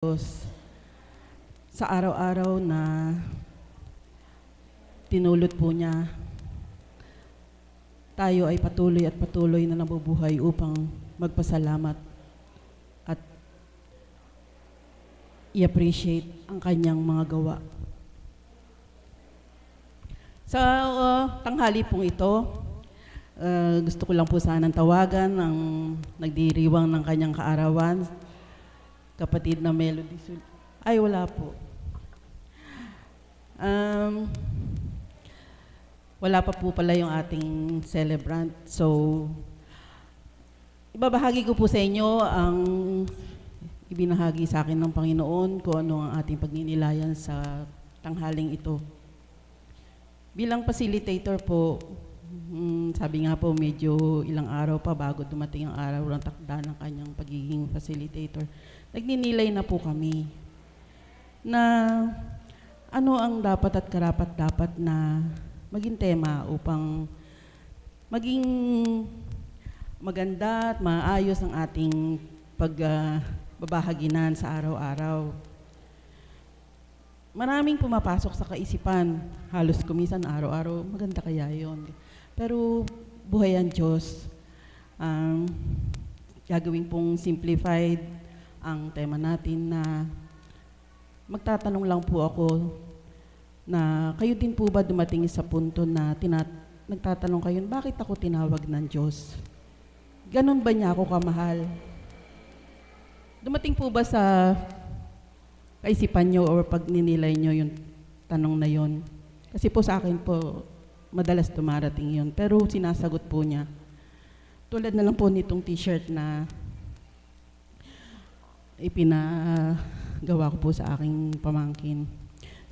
Diyos sa araw-araw na tinulot po niya, tayo ay patuloy at patuloy na nabubuhay upang magpasalamat at i-appreciate ang kanyang mga gawa. Sa tanghali pong ito, gusto ko lang po sanang tawagan ang nagdiriwang ng kanyang kaarawan, kapatid na Melody. Ay, wala po. Wala pa po pala yung ating celebrant. So, ibabahagi ko po sa inyo ang ibinahagi sa akin ng Panginoon kung ano ang ating pagninilayan sa tanghaling ito. Bilang facilitator po, sabi nga po medyo ilang araw pa bago dumating ang araw ng takda ng kanyang pagiging facilitator. Nagninilay na po kami na ano ang dapat at karapat-dapat na maging tema upang maging maganda at maayos ang ating pagbabahaginan sa araw-araw. Maraming pumapasok sa kaisipan, halos kumisan araw-araw, maganda kaya yon. Pero buhay ang Diyos, gagawin pong simplified ang tema natin na magtatanong lang po ako na kayo din po ba dumating sa punto na nagtatanong kayo, bakit ako tinawag ng Diyos? Ganon ba niya ako kamahal? Dumating po ba sa kaisipan nyo o pagninilay nyo yung tanong na yon? Kasi po sa akin po, madalas dumarating yon, pero sinasagot po niya. Tulad na lang po nitong t-shirt na ipinagawa ko po sa aking pamangkin.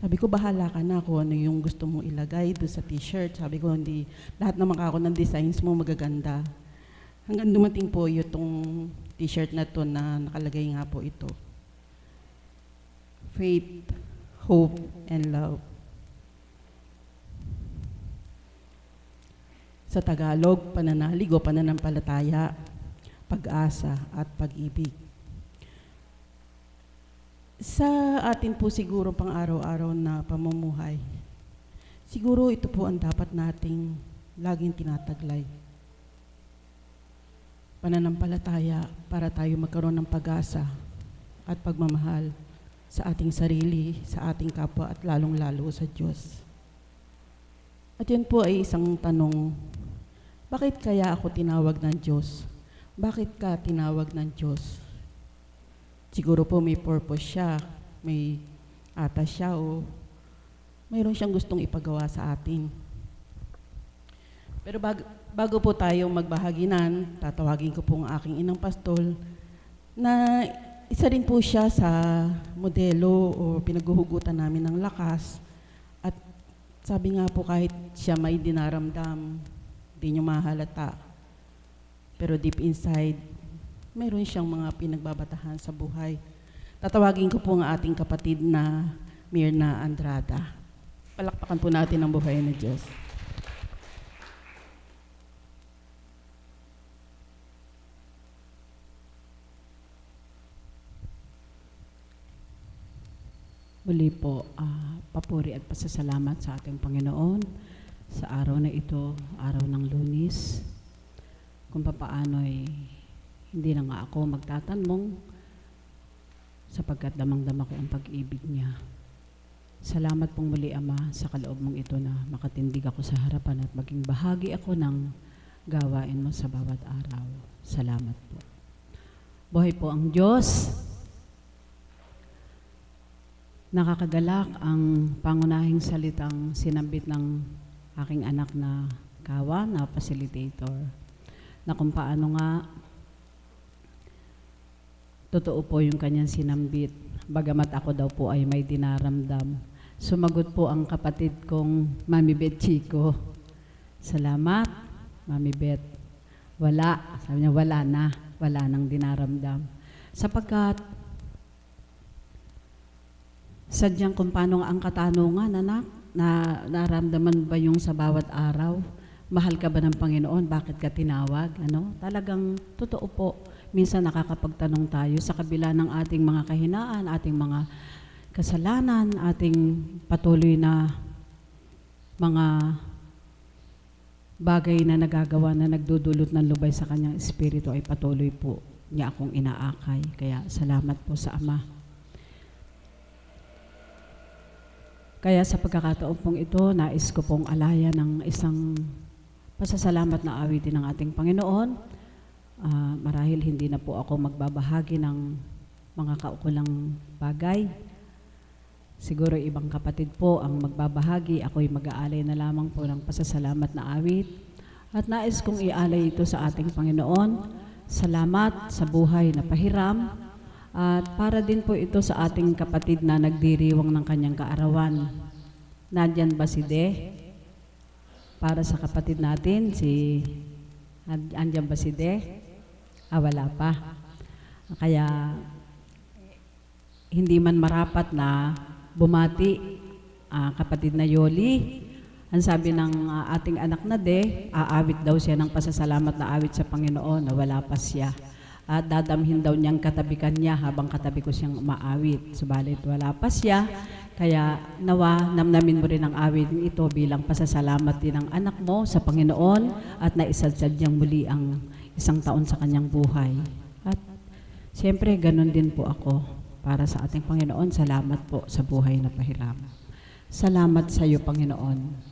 Sabi ko, bahala ka na kung ano yung gusto mong ilagay doon sa t-shirt. Sabi ko, hindi, lahat naman ako ng designs mo magaganda. Hanggang dumating po itong t-shirt na to na nakalagay nga po ito. Faith, hope, and love. Sa Tagalog, pananalig o pananampalataya, pag-asa at pag-ibig. Sa atin po siguro pang araw-araw na pamumuhay, siguro ito po ang dapat nating laging tinataglay. Pananampalataya para tayo magkaroon ng pag-asa at pagmamahal sa ating sarili, sa ating kapwa at lalong-lalo sa Diyos. At yun po ay isang tanong, bakit kaya ako tinawag ng Diyos? Bakit ka tinawag ng Diyos? Siguro po may purpose siya, may atas siya o mayroon siyang gustong ipagawa sa atin. Pero bago po tayo magbahaginan, tatawagin ko po ang aking inang pastol na isa rin po siya sa modelo o pinaghuhugutan namin ng lakas. At sabi nga po kahit siya may dinaramdam, di nyo mahalata. Pero deep inside, mayroon siyang mga pinagbabatahan sa buhay. Tatawagin ko po ang ating kapatid na Mirna Andrada. Palakpakan po natin ang buhay ng Diyos. Muli po, papuri at pasasalamat sa ating Panginoon sa araw na ito, araw ng Lunes, kung papaano'y hindi na nga ako magtatanong sapagkat damang-dama ko ang pag-ibig niya. Salamat pong muli, Ama, sa kaloob mong ito na makatindig ako sa harapan at maging bahagi ako ng gawain mo sa bawat araw. Salamat po. Buhay po ang Diyos. Nakakagalak ang pangunahing salitang sinambit ng aking anak na kawa, na facilitator, na kung paano nga totoo po yung kanyang sinambit, bagamat ako daw po ay may dinaramdam. Sumagot po ang kapatid kong Mami Beth Chico. Salamat, Mami Beth. Wala, sabi niya, wala nang dinaramdam. Sapagkat sadyang kung paano ang katanungan, anak, na naramdaman ba yung sa bawat araw? Mahal ka ba ng Panginoon? Bakit ka tinawag? Ano? Talagang totoo po. minsan nakakapagtanong tayo sa kabila ng ating mga kahinaan, ating mga kasalanan, ating patuloy na mga bagay na nagagawa na nagdudulot ng lubay sa kanyang espiritu ay patuloy po niya akong inaakay. Kaya salamat po sa Ama. Kaya sa pagkakataon pong ito, nais ko pong alaya ng isang pasasalamat na awitin ng ating Panginoon. Marahil hindi na po ako magbabahagi ng mga kaukulang bagay. Siguro ibang kapatid po ang magbabahagi. Ako'y mag-aalay na lamang po ng pasasalamat na awit. At nais kong ialay ito sa ating Panginoon. Salamat sa buhay na pahiram. At para din po ito sa ating kapatid na nagdiriwang ng kanyang kaarawan. Nandyan ba si De? Para sa kapatid natin, andyan ba si De? Wala pa. Kaya hindi man marapat na bumati, kapatid na Yoli. Ang sabi ng ating anak na De, aawit daw siya ng pasasalamat na awit sa Panginoon na wala pa siya. At dadamhin daw niyang katabikan niya habang katabi ko siyang maawit. Subalit wala pa siya, kaya nawa namnamin mo rin ang awit ito bilang pasasalamat din ng anak mo sa Panginoon at naisadsad niyang muli ang 1 taon sa kanyang buhay. At siyempre, ganun din po ako. Para sa ating Panginoon, salamat po sa buhay na pahiram. Salamat sa iyo, Panginoon.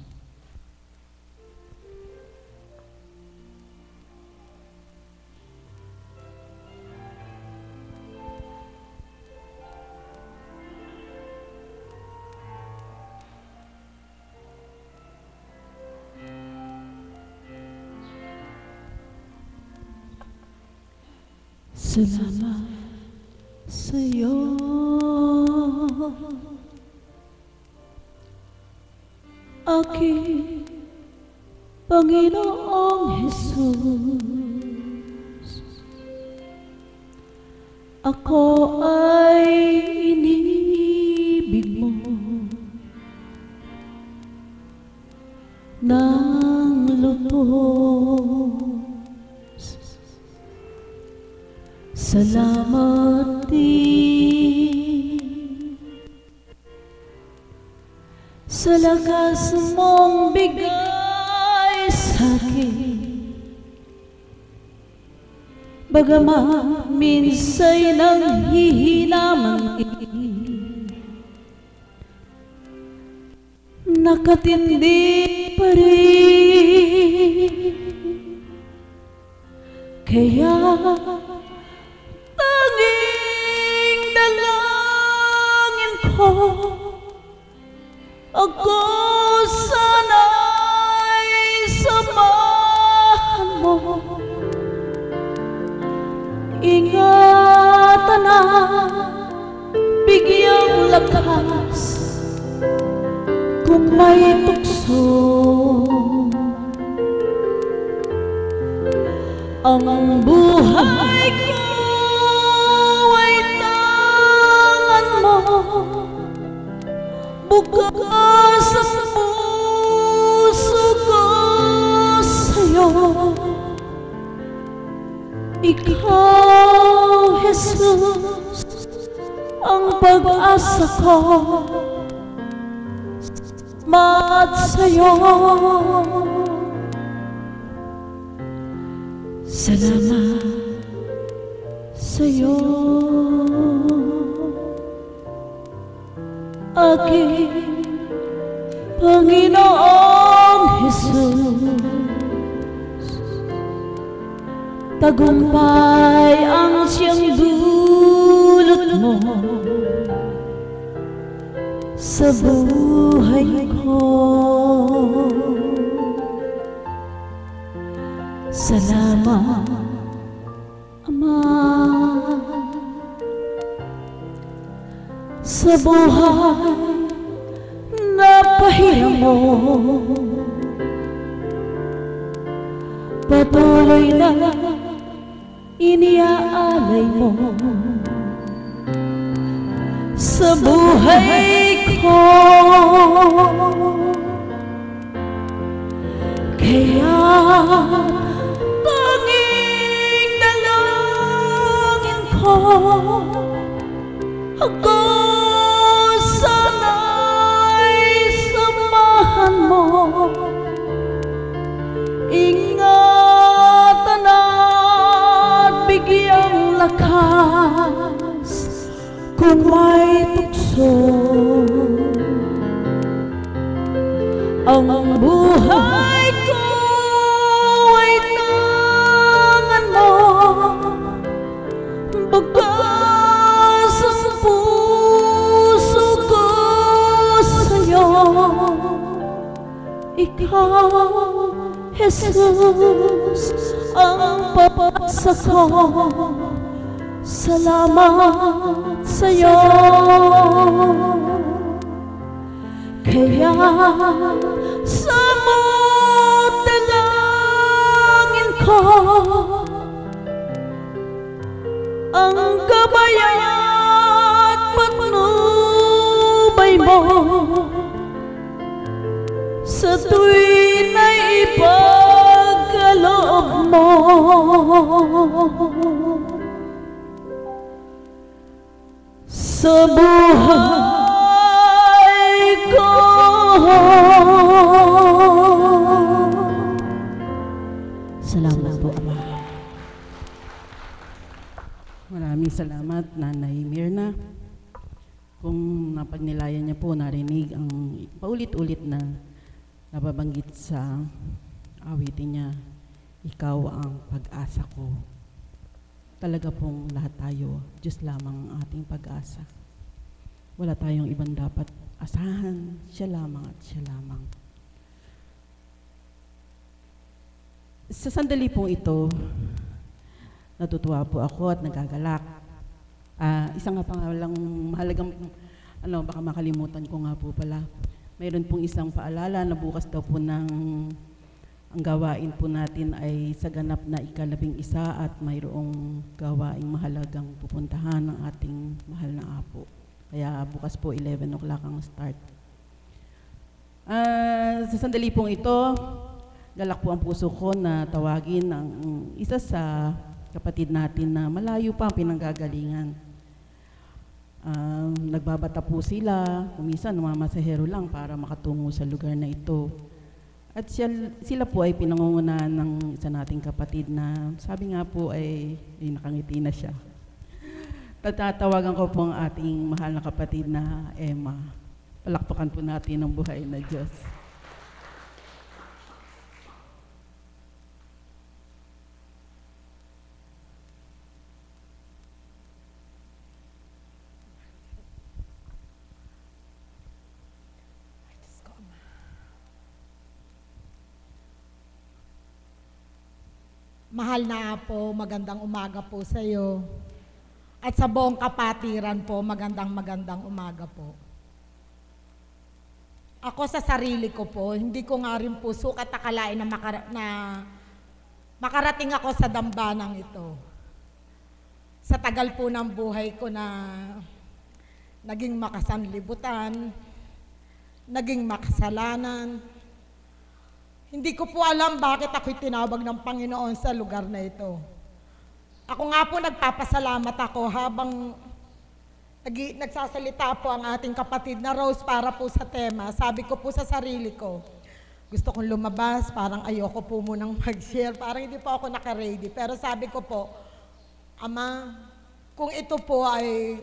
Salamat sa iyo, aking Panginoong Jesus. Ako ay inibig mo ng lubos. Salamat din sa lakas mong bigay sa'kin. Bagaman minsa'y nanghihinamang nakatindi pa rin. Kaya tanging dalangin ko, ako sana'y samahan mo. Ingatan na bigyang lakas kung may tukso. Ang buhay ko ay tangan mo, bukas ang puso ko sa'yo. Ikaw, Jesus, ang pag-asa ko, mat sa'yo. Salamat sa'yo, aking Panginoong Jesus. Tagumpay ang siyang dulot mo sa buhay ko. Salamat, Ama, sa buhay na pahiram mo. Patuloy na iniaalay mo sa buhay ko. Kaya tanging dalangin ako sana'y samahan mo. Ingatan at bigyang lakas kung may tukso. Ang buhay ko ay tangan mo, bukas ang puso ko sa'yo. Ikaw, Jesus, ang papasa ko. Salamat sa'yo. Kaya sa dalangin ko, ang gabay at patnubay mo sa tuwin na ipagkaloob mo. Sa buhay ko, salamat po, Ama. Maraming salamat, Nanay Mirna. Kung napagnilayan niya po, narinig ang paulit-ulit na nababanggit sa awitin niya, ikaw ang pag-asa ko. Talaga pong lahat tayo, Diyos lamang ang ating pag-asa. Wala tayong ibang dapat asahan, siya lamang at siya lamang. Sa sandali po ito, natutuwa po ako at nagagalak. Isa nga pa lang mahalagang, baka makalimutan ko nga po pala. Mayroon pong isang paalala na bukas daw po ang gawain po natin ay sa ganap na ika-11 at mayroong gawaing mahalagang pupuntahan ng ating mahal na apo. Kaya bukas po 11 o'clock ang start. Sa sandali pong ito, galak po ang puso ko na tawagin ang isa sa kapatid natin na malayo pa ang pinanggagalingan. Nagbabata po sila, kumisan mamasahero lang para makatungo sa lugar na ito. At sila po ay pinangungunahan ng isa nating kapatid na sabi nga po ay nakangiti na siya. Tatatawagan ko po ang ating mahal na kapatid na Emma. Palakpakan po natin ang buhay na Diyos. Mahal na Apo, magandang umaga po sa iyo. At sa buong kapatiran po, magandang umaga po. Ako sa sarili ko po, hindi ko nga rin po sukat akalain na makarating ako sa dambanang ito. Sa tagal po ng buhay ko na naging makasanlibutan, naging makasalanan, hindi ko po alam bakit ako'y tinawag ng Panginoon sa lugar na ito. Ako nga po nagpapasalamat ako habang nagsasalita po ang ating kapatid na Rose para po sa tema. Sabi ko po sa sarili ko, gusto kong lumabas, parang ayoko po munang mag-share, parang hindi po ako naka-ready. Pero sabi ko po, Ama, kung ito po ay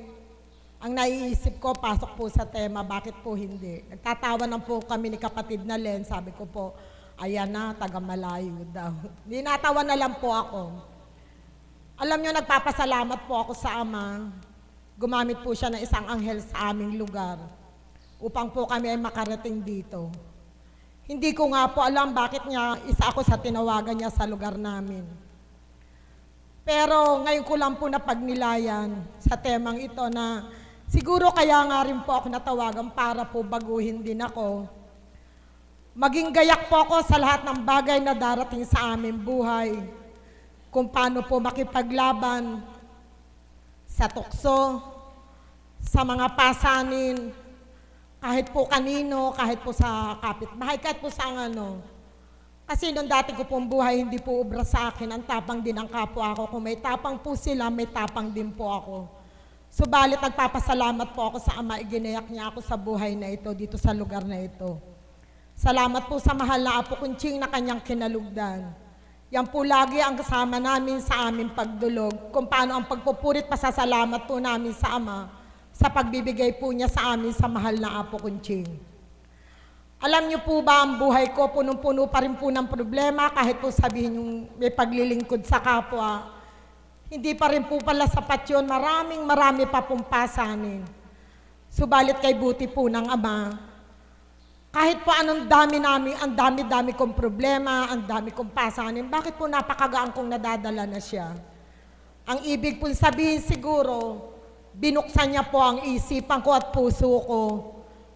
ang naiisip ko, pasok po sa tema, bakit po hindi? Nagtatawa na po kami ni kapatid na Len, sabi ko po, ayan na, taga-malayo daw. Ninatawa na lang po ako. Alam nyo, nagpapasalamat po ako sa Ama. Gumamit po siya ng isang anghel sa aming lugar upang po kami ay makarating dito. Hindi ko nga po alam bakit niya isa ako sa tinawagan niya sa lugar namin. Pero ngayon ko lang po napagnilayan sa temang ito na siguro kaya nga rin po ako natawagan para po baguhin din ako. Maging gayak po ako sa lahat ng bagay na darating sa aming buhay. Kung paano po makipaglaban sa tukso, sa mga pasanin, kahit po kanino, kahit po sa kapitbahay, kahit po sa Kasi nung dati ko pong buhay, hindi po ubra sa akin, ang tapang din ang kapwa ko. Kung may tapang po sila, may tapang din po ako. Subalit, nagpapasalamat po ako sa Ama, iginayak niya ako sa buhay na ito, dito sa lugar na ito. Salamat po sa mahal na Apo Kunching na kanyang kinalugdan. Yan po lagi ang kasama namin sa aming pagdulog, kung paano ang pagpupurit pasasalamat po namin sa Ama sa pagbibigay po niya sa amin sa mahal na Apo Kunching. Alam niyo po ba, ang buhay ko punong-puno pa rin po ng problema, kahit po sabihin yung may paglilingkod sa kapwa. Hindi pa rin po pala sapat yun, marami pa pong pasanin. Subalit kay buti po ng Ama, kahit po anong ang dami kong problema, ang dami kong pasanin, bakit po napakagaan kong nadadala na siya? Ang ibig po sabihin siguro, binuksan niya po ang isipan ko at puso ko.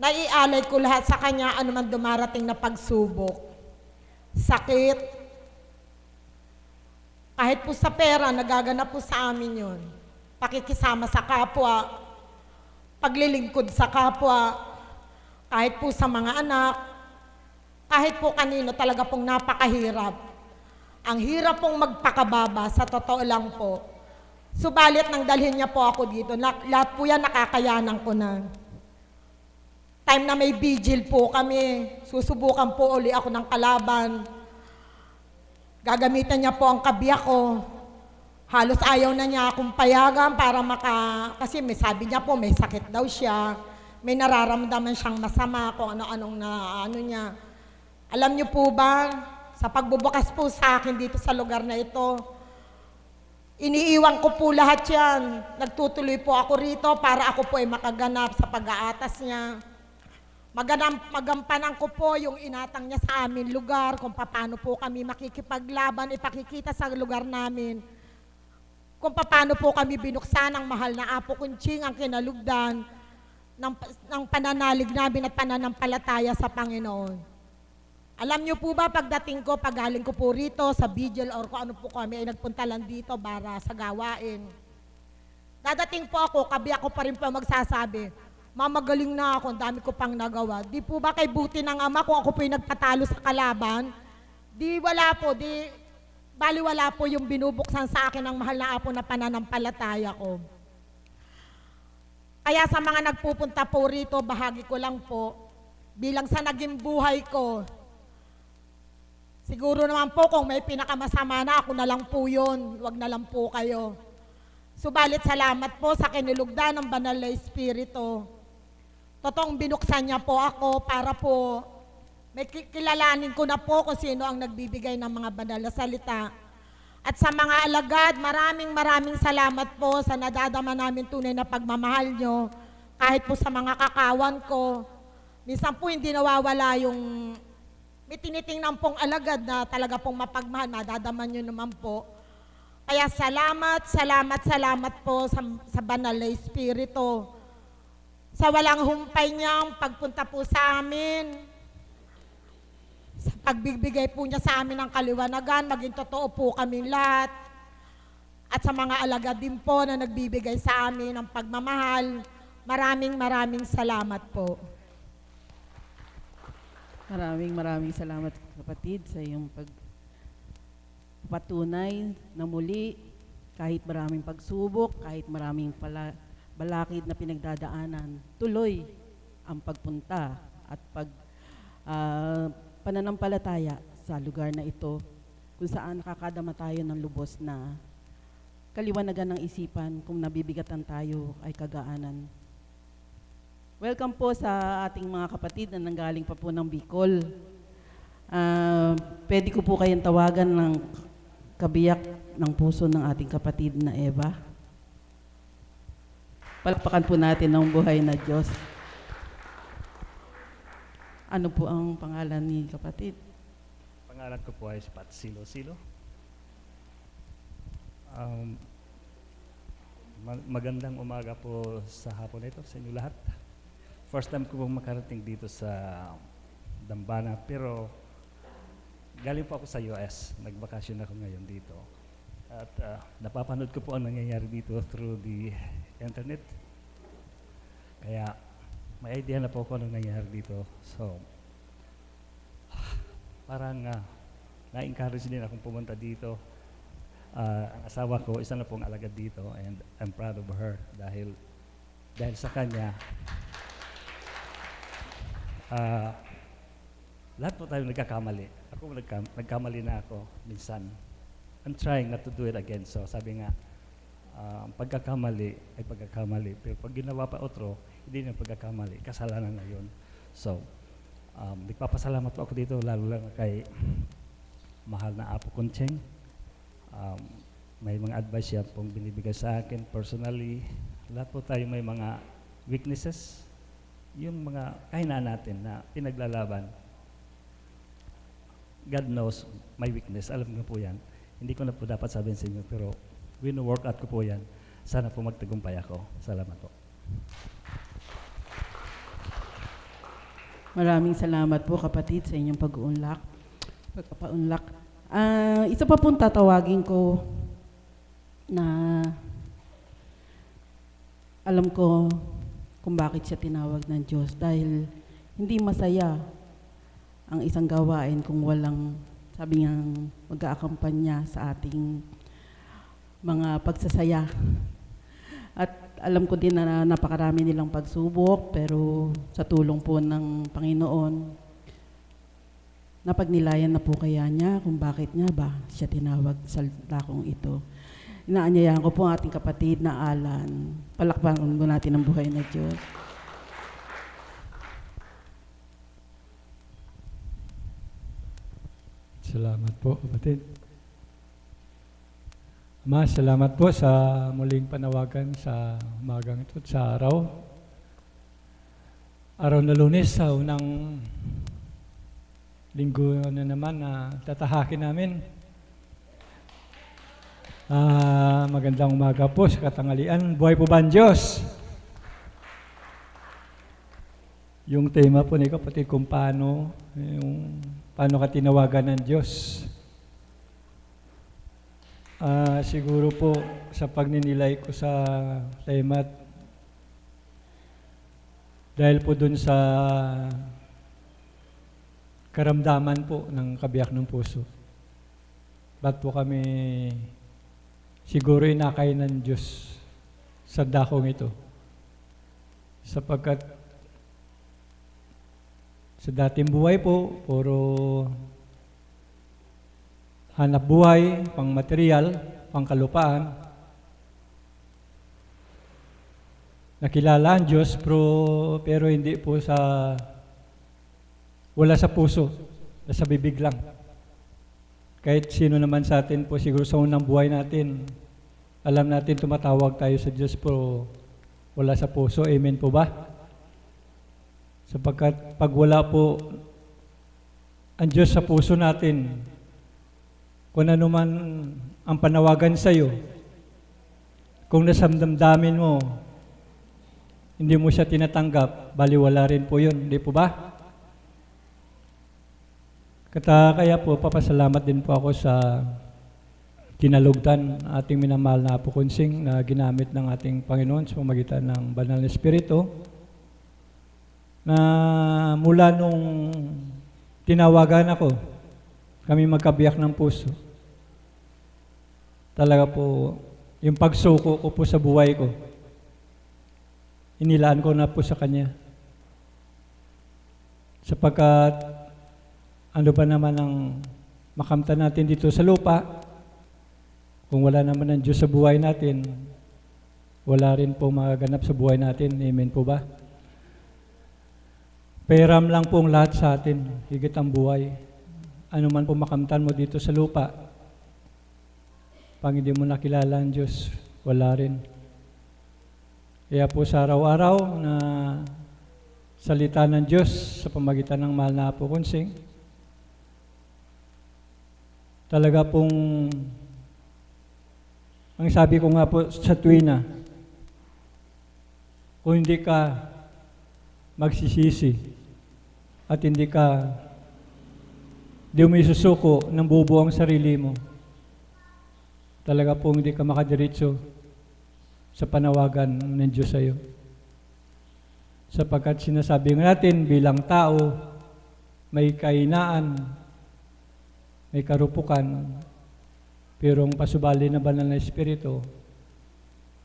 Naialay ko lahat sa kanya anuman dumarating na pagsubok. Sakit. Kahit po sa pera, nagaganap po sa amin yun. Pakikisama sa kapwa, paglilingkod sa kapwa, kahit po sa mga anak, kahit po kanino talaga pong napakahirap. Ang hirap pong magpakababa, sa totoo lang po. Subalit nang dalhin niya po ako dito, lahat po yan nakakayanan ko na. Time na may vigil po kami, susubukan po uli ako ng kalaban. Gagamitan niya po ang kabiyak ko. Halos ayaw na niya akong payagan para kasi may sabi niya po may sakit daw siya. May nararamdaman siyang masama kung ano-anong niya. Alam niyo po ba, sa pagbubukas po sa akin dito sa lugar na ito, iniiwan ko po lahat yan. Nagtutuloy po ako rito para ako po ay makaganap sa pag-aatas niya. Magampanan ko po yung inatang niya sa amin lugar, kung paano po kami makikipaglaban, ipakikita sa lugar namin. Kung paano po kami binuksan ng mahal na Apo Kunching ang kinalugdan ng pananalig namin at pananampalataya sa Panginoon. Alam niyo po ba, pagdating ko, pagaling ko po rito sa vigil or kung ano po kami ay nagpunta lang dito para sa gawain. Dadating po ako, kabi ako pa rin po magsasabi, mamagaling na ako, ang dami ko pang nagawa. Di po ba kay buti ng Ama kung ako po yung nagpatalo sa kalaban? Baliwala po yung binubuksan sa akin ng mahal na Apo na pananampalataya ko. Kaya sa mga nagpupunta po rito, bahagi ko lang po, bilang sa naging buhay ko, siguro naman po kung may pinakamasama na, ako na lang po yun, wag na lang po kayo. Subalit salamat po sa kinilugdan ng Banal na Espiritu. Totoong binuksan niya po ako para po may kilalanin ko na po kung sino ang nagbibigay ng mga banal na salita. At sa mga alagad, maraming salamat po sa nadadama namin tunay na pagmamahal nyo. Kahit po sa mga kakawan ko, minsan po hindi nawawala yung may tinitingnan pong alagad na talaga pong mapagmahal, nadadaman nyo naman po. Kaya salamat po sa Banal na Espiritu. Sa walang humpay niyang pagpunta po sa amin, sa pagbibigay po niya sa amin ng kaliwanagan, maging totoo po kaming lahat. At sa mga alagad din po na nagbibigay sa amin ng pagmamahal, maraming salamat po. Maraming salamat kapatid sa iyong pagpatunay na muli, kahit maraming pagsubok, kahit maraming balakid na pinagdadaanan, tuloy ang pagpunta at pananampalataya sa lugar na ito, kung saan nakakadama tayo ng lubos na kaliwanagan ng isipan, kung nabibigatan tayo ay kagaanan. Welcome po sa ating mga kapatid na nanggaling pa po ng Bicol. Pwede ko po kayong tawagan ng kabiyak ng puso ng ating kapatid na Eva. Palakpakan po natin ng buhay na Diyos. Ano po ang pangalan ni kapatid? Pangalan ko po ay Pat Silo-Silo. Magandang umaga po sa hapon ito sa inyo lahat. First time ko pong makarating dito sa Dambana, pero galing po ako sa US. Nagbakasyon ako ngayon dito. At napapanood ko po ang nangyayari dito through the internet. Kaya may idea na po ako anong nangyayari dito. So, parang na-encourage din akong pumunta dito. Ang asawa ko, isa na pong alagad dito, and I'm proud of her dahil sa kanya, lahat po tayo nagkakamali. Ako nagkamali na ako minsan. I'm trying not to do it again. So sabi nga, pagkakamali ay pagkakamali. Pero pag ginawa pa otro, hindi na pagkakamali. Kasalanan na yun. So, nagpapasalamat po ako dito, lalo lang kay mahal na Apo Kuncheng. May mga advice siya pong binibigay sa akin personally. Lahat po tayo may mga weaknesses. Yung mga kahinaan natin na pinaglalaban. God knows my weakness. Alam ko po yan. Hindi ko na po dapat sabihin sa inyo, pero wino-work out ko po yan. Sana po magtagumpay ako. Salamat po. Maraming salamat po kapatid sa inyong pagpapaunlak. Isa pa pong tatawagin ko na alam ko kung bakit siya tinawag ng Diyos dahil hindi masaya ang isang gawain kung walang, sabi niya, mag-aakampanya sa ating mga pagsasaya. At alam ko din na napakarami nilang pagsubok, pero sa tulong po ng Panginoon, napagnilayan na po kaya niya kung bakit niya ba siya tinawag sa lakong ito. Inaanyayahan ko po ang ating kapatid na Alan. Palakpakan mo natin ang buhay na Diyos. Salamat po, kapatid. Ama, salamat po sa muling panawagan sa umagang ito at sa araw. Araw na Lunes, sa unang linggo na naman na tatahakin namin. Magandang umaga po sa katanghalian. Buhay po ba ang Diyos? Yung tema po ni kapatid kung paano ka tinawagan ng Diyos. Siguro po sa pagninilay ko sa tema dahil po dun sa karamdaman po ng kabiyak ng puso. Ba't po kami siguro inakay ng Diyos sa dakong ito? Sapagkat sa dating buhay po, puro hanap buhay, pang material, pang kalupaan. Nakilala ang Diyos, pero hindi po wala sa puso, nasa bibig lang. Kahit sino naman sa atin po, siguro sa unang buhay natin, alam natin tumatawag tayo sa Diyos, pero wala sa puso. Amen po ba? Sapagkat pag wala po ang Diyos sa puso natin, kung ano man ang panawagan sa iyo, kung nasamdamdamin mo, hindi mo siya tinatanggap, baliwala rin po yun. Hindi po ba? Kaya po, papasalamat din po ako sa kinalugdan ating minamahal na Apo Kuncheng na ginamit ng ating Panginoon sa pamamagitan ng Banal na Espiritu, na mula nung tinawagan ako, kami magkabiyak ng puso. Talaga po, yung pagsuko ko po sa buhay ko, inilaan ko na po sa Kanya. Sapagkat, ano ba naman ang makamtan natin dito sa lupa, kung wala naman ang Diyos sa buhay natin, wala rin po magaganap sa buhay natin. Amen po ba? Pairam lang po ang lahat sa atin, higit ang buhay. Ano man po makamtan mo dito sa lupa, pag hindi mo nakilala ang Diyos, wala rin. Kaya po sa araw-araw na salita ng Diyos sa pamagitan ng mahal na Apo Kuncheng, talaga pong, ang sabi ko nga po sa tuwina, kung hindi ka magsisisi at hindi mo isusuko ng bubuo ang sarili mo, talaga pong hindi ka makadiretso sa panawagan ng Diyos sa iyo. Sapagkat sinasabi natin bilang tao, may kahinaan, may karupukan, pero ang pasubali na banal na Espiritu,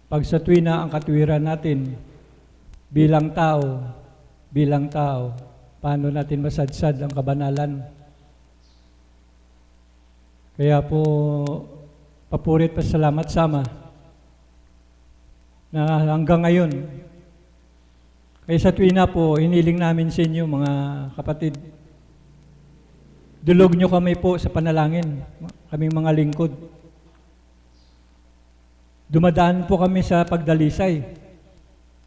pag sa tuwina ang katwiran natin, bilang tao, paano natin masadsad ang kabanalan? Kaya po, papuri at pasalamat sama na hanggang ngayon, kaya sa tuwina po, hiniling namin sa inyo mga kapatid, dulog nyo kami po sa panalangin, kaming mga lingkod. Dumadaan po kami sa pagdalisay.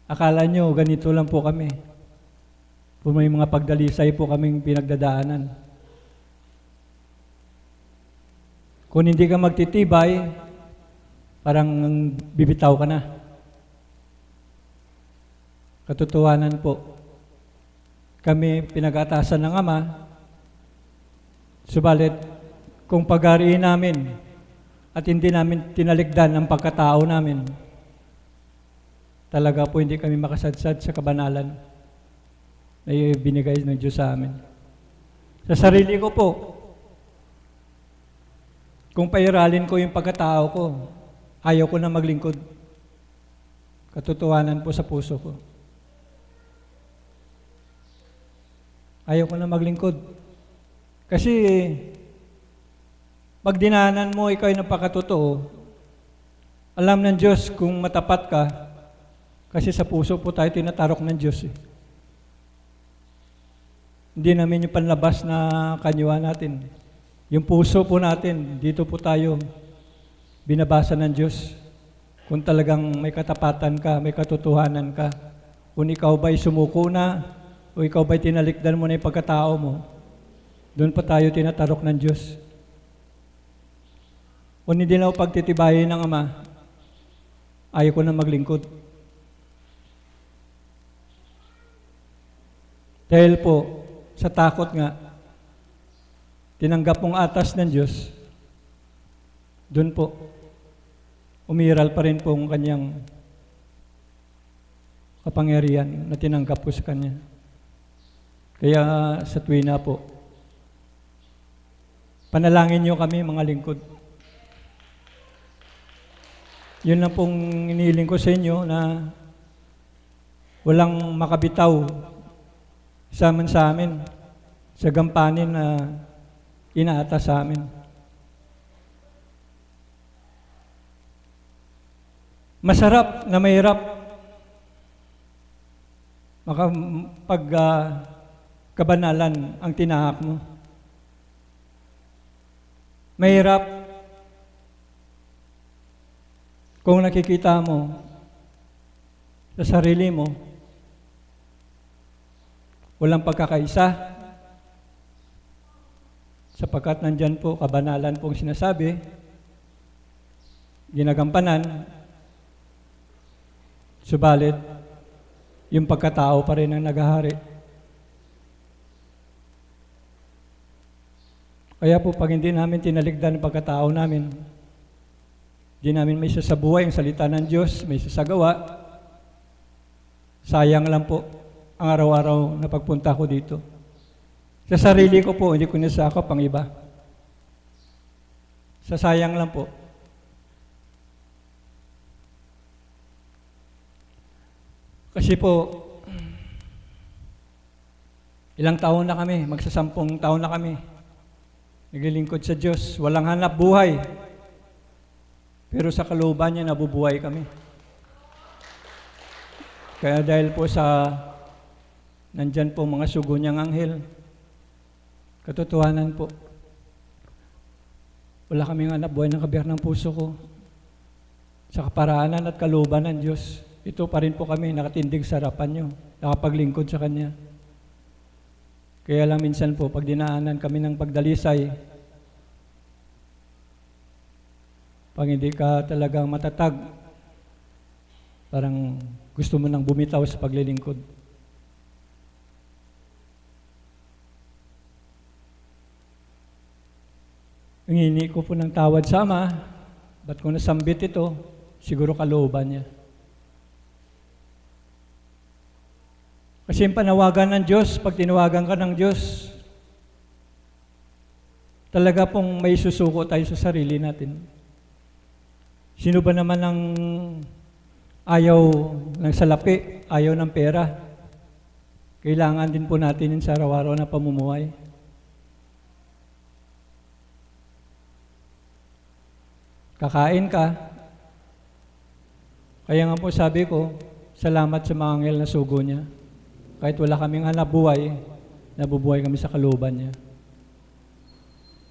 Akala nyo, ganito lang po kami. Kung may mga pagdalisay po kaming pinagdadaanan. Kung hindi ka magtitibay, parang bibitaw ka na. Katotohanan po, kami pinag-atasan ng Ama, subalit kung pag-ariin namin at hindi namin tinalikdan ang pagkatao namin, talaga po hindi kami makasadsad sa kabanalan na ibinigay ng Diyos sa amin. Sa sarili ko po, kung pairalin ko yung pagkatao ko, ayaw ko na maglingkod. Katotohanan po sa puso ko. Ayaw ko na maglingkod. Kasi, pag dinanan mo, ikaw ay napakatotoo, alam ng Diyos kung matapat ka, kasi sa puso po tayo tinatarok ng Diyos. Hindi namin yung panlabas na kanyuan natin. Yung puso po natin, dito po tayo binabasa ng Diyos. Kung talagang may katapatan ka, may katotohanan ka, kung ikaw ba'y sumuko na, o ikaw ba'y tinalikdan mo na yung pagkatao mo, doon pa tayo tinatarok ng Diyos. Kung hindi na ako pagtitibayin ng Ama, ayaw ko na maglingkod. Dahil po, sa takot nga, tinanggap mong atas ng Diyos, doon po, umiral pa rin po ang kanyang kapangyarihan na tinanggap po sa Kanya. Kaya sa tuwina po, panalangin niyo kami mga lingkod. Yun lang pong inihiling ko sa inyo na walang makabitaw sa amin sa gampanin na inaatas sa amin. Masarap na mahirap kabanalan ang tinahak mo. Mahirap kung nakikita mo sa sarili mo walang pagkakaisa, sapagkat nandyan po kabanalan pong sinasabi, ginagampanan, subalit yung pagkatao pa rin ang naghahari. Kaya po, pag hindi namin tinaligdan ang pagkatao namin, hindi namin may sasabuhay ang salita ng Diyos, may sasagawa, sayang lang po ang araw-araw na pagpunta ko dito. Sa sarili ko po, hindi ko nasakop ang iba. Sa sayang lang po. Kasi po, ilang taon na kami, magsasampung taon na kami, naglilingkod sa Diyos, walang hanap buhay. Pero sa kalooban niya, nabubuhay kami. Kaya dahil po sa nandyan po mga sugo niyang anghel, katotohanan po, wala kaming hanap buhay ng kabiyak ng puso ko. Sa kaparaanan at kalooban ng Diyos, ito pa rin po kami nakatindig sa harapan niyo, nakapaglingkod sa Kanya. Kaya lang minsan po, pag dinaanan kami ng pagdalisay, pag hindi ka talagang matatag, parang gusto mo nang bumitaw sa paglilingkod. Hingi ko po ng tawad sa Ama, ba't ko nasambit ito? Siguro kalooban niya. Kasi yung panawagan ng Diyos, pag tinawagan ka ng Diyos, talaga pong may susuko tayo sa sarili natin. Sino ba naman ang ayaw ng salapi, ayaw ng pera? Kailangan din po natin yun sa araw-araw na pamumuhay. Kakain ka. Kaya nga po sabi ko, salamat sa mga anghel na sugo niya. Kahit wala kaming hanap buhay, nabubuhay kami sa kalooban niya.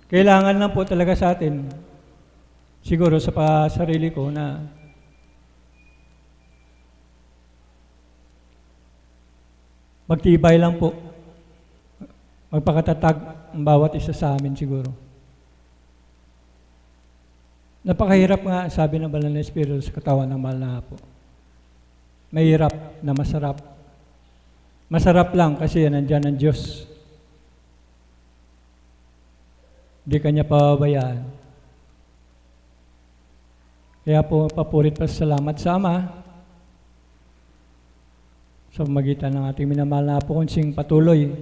Kailangan lang po talaga sa atin, siguro sa sarili ko na magtibay lang po. Magpakatatag ang bawat isa sa amin siguro. Napakahirap nga, sabi ng Banal na Espiritu sa katawan ng mahal na apo. Mahirap na masarap. Masarap lang kasi nandyan ang Diyos. Hindi kanya pababayaan. Kaya po, papurit pa salamat sa Ama sa pamagitan ng ating minamahal na apo konsing patuloy.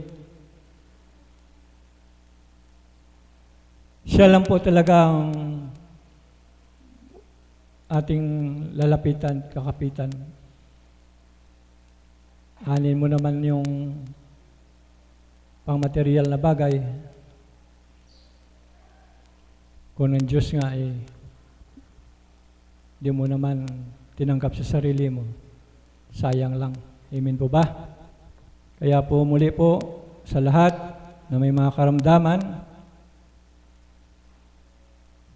Siya lang po talagang ating lalapitan, kakapitan. Hanin mo naman yung pang-material na bagay. Kung ang Diyos nga di mo naman tinanggap sa sarili mo, sayang lang. Amen po ba? Kaya po muli po sa lahat na may mga karamdaman,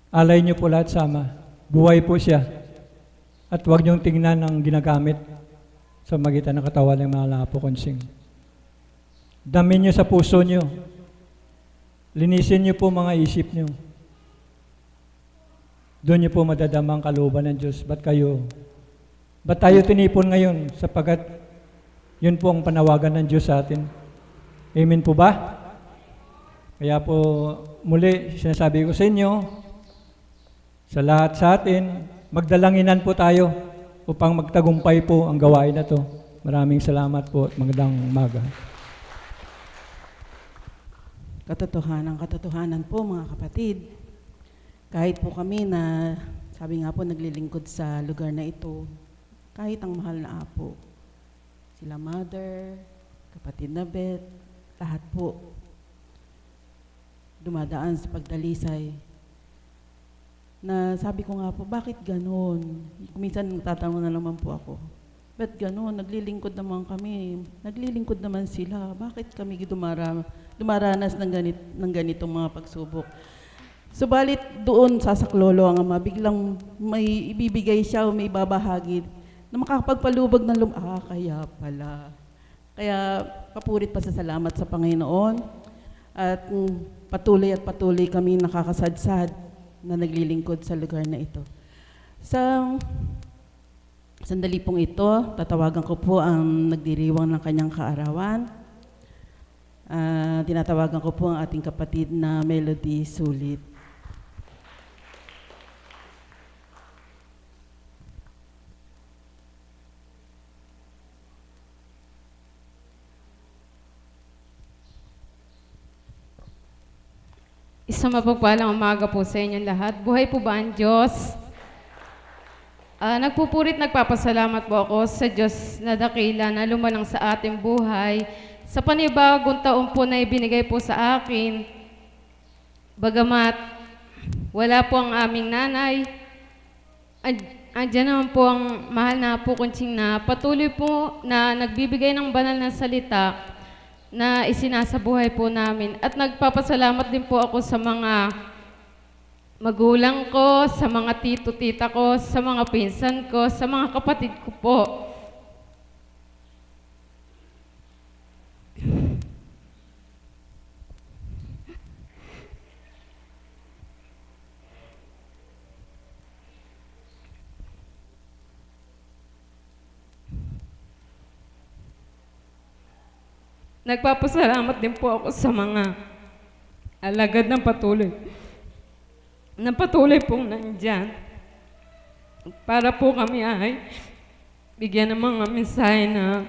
alay niyo po lahat sama. Buhay po siya. At huwag niyong tingnan ang ginagamit sa magitan ng katawan ng mga lapo konsing. Damin niyo sa puso niyo. Linisin niyo po mga isip niyo. Doon niyo po madadama ang kalooban ng Diyos. Ba't tayo tinipon ngayon? Sapagat yun po ang panawagan ng Diyos sa atin. Amen po ba? Kaya po muli sinasabi ko sa inyo, sa lahat sa atin, magdalanginan po tayo upang magtagumpay po ang gawain na to. Maraming salamat po at magandang umaga. Katotohanan po mga kapatid. Kahit po kami na, sabi nga po, naglilingkod sa lugar na ito, kahit ang mahal na apo, sila mother, kapatid na Beth, lahat po, dumadaan sa pagdalisay. Na sabi ko nga po, bakit ganon? Minsan nagtatanong na naman po ako, ba't ganon? Naglilingkod naman kami, naglilingkod naman sila, bakit kami dumaranas ng ganitong mga pagsubok? Subalit doon sa saklolo ang Ama, biglang may ibibigay siya o may babahagi na makakapagpalubag ng kaya pala. Kaya papurit pa sa salamat sa Panginoon at patuloy kami nakakasadsad na naglilingkod sa lugar na ito. Sa sandali pong ito, tatawagan ko po ang nagdiriwang ng kanyang kaarawan. Tinatawagan ko po ang ating kapatid na Melody Sulit. Isang mapagpalang umaga po sa inyong lahat. Buhay po ba ang Diyos? Nagpapasalamat po ako sa Diyos na dakila na lumalang sa ating buhay. Sa panibagong taon po na ibinigay po sa akin, bagamat wala po ang aming nanay, andyan naman po ang mahal na po kunsing na patuloy po na nagbibigay ng banal na salita na isinasabuhay po namin. At nagpapasalamat din po ako sa mga magulang ko, sa mga tito-tita ko, sa mga pinsan ko, sa mga kapatid ko po. Nagpapasalamat din po ako sa mga alagad ng patuloy. Na patuloy pong nandyan. Para po kami ay bigyan ng mga mensahe na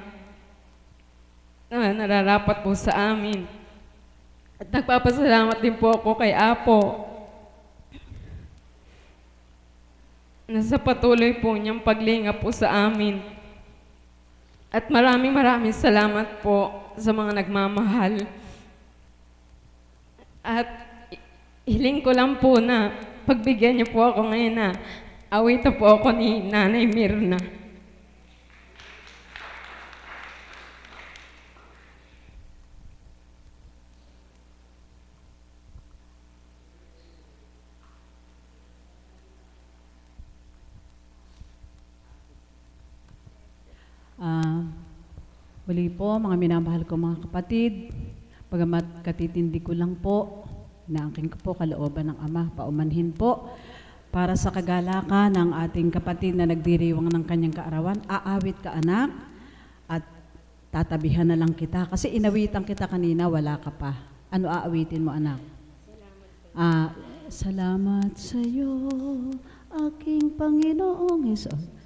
nararapat po sa amin. At Nagpapasalamat din po ako kay Apo na sa patuloy po niyang paglinga po sa amin. At maraming salamat po sa mga nagmamahal. At hiling ko lang po na pagbigyan niyo po ako ngayon na awitan po ako ni Nanay Mirna. Muli po, mga minamahal ko mga kapatid, bagamat katitindi ko lang po, inaangkin ko po kalooban ng Ama, paumanhin po para sa kagalakan ng ating kapatid na nagdiriwang ng kanyang kaarawan. Aawit ka anak at tatabihan na lang kita kasi inawitan kita kanina, wala ka pa. Ano aawitin mo anak? Salamat sa iyo, aking Panginoong Hesus.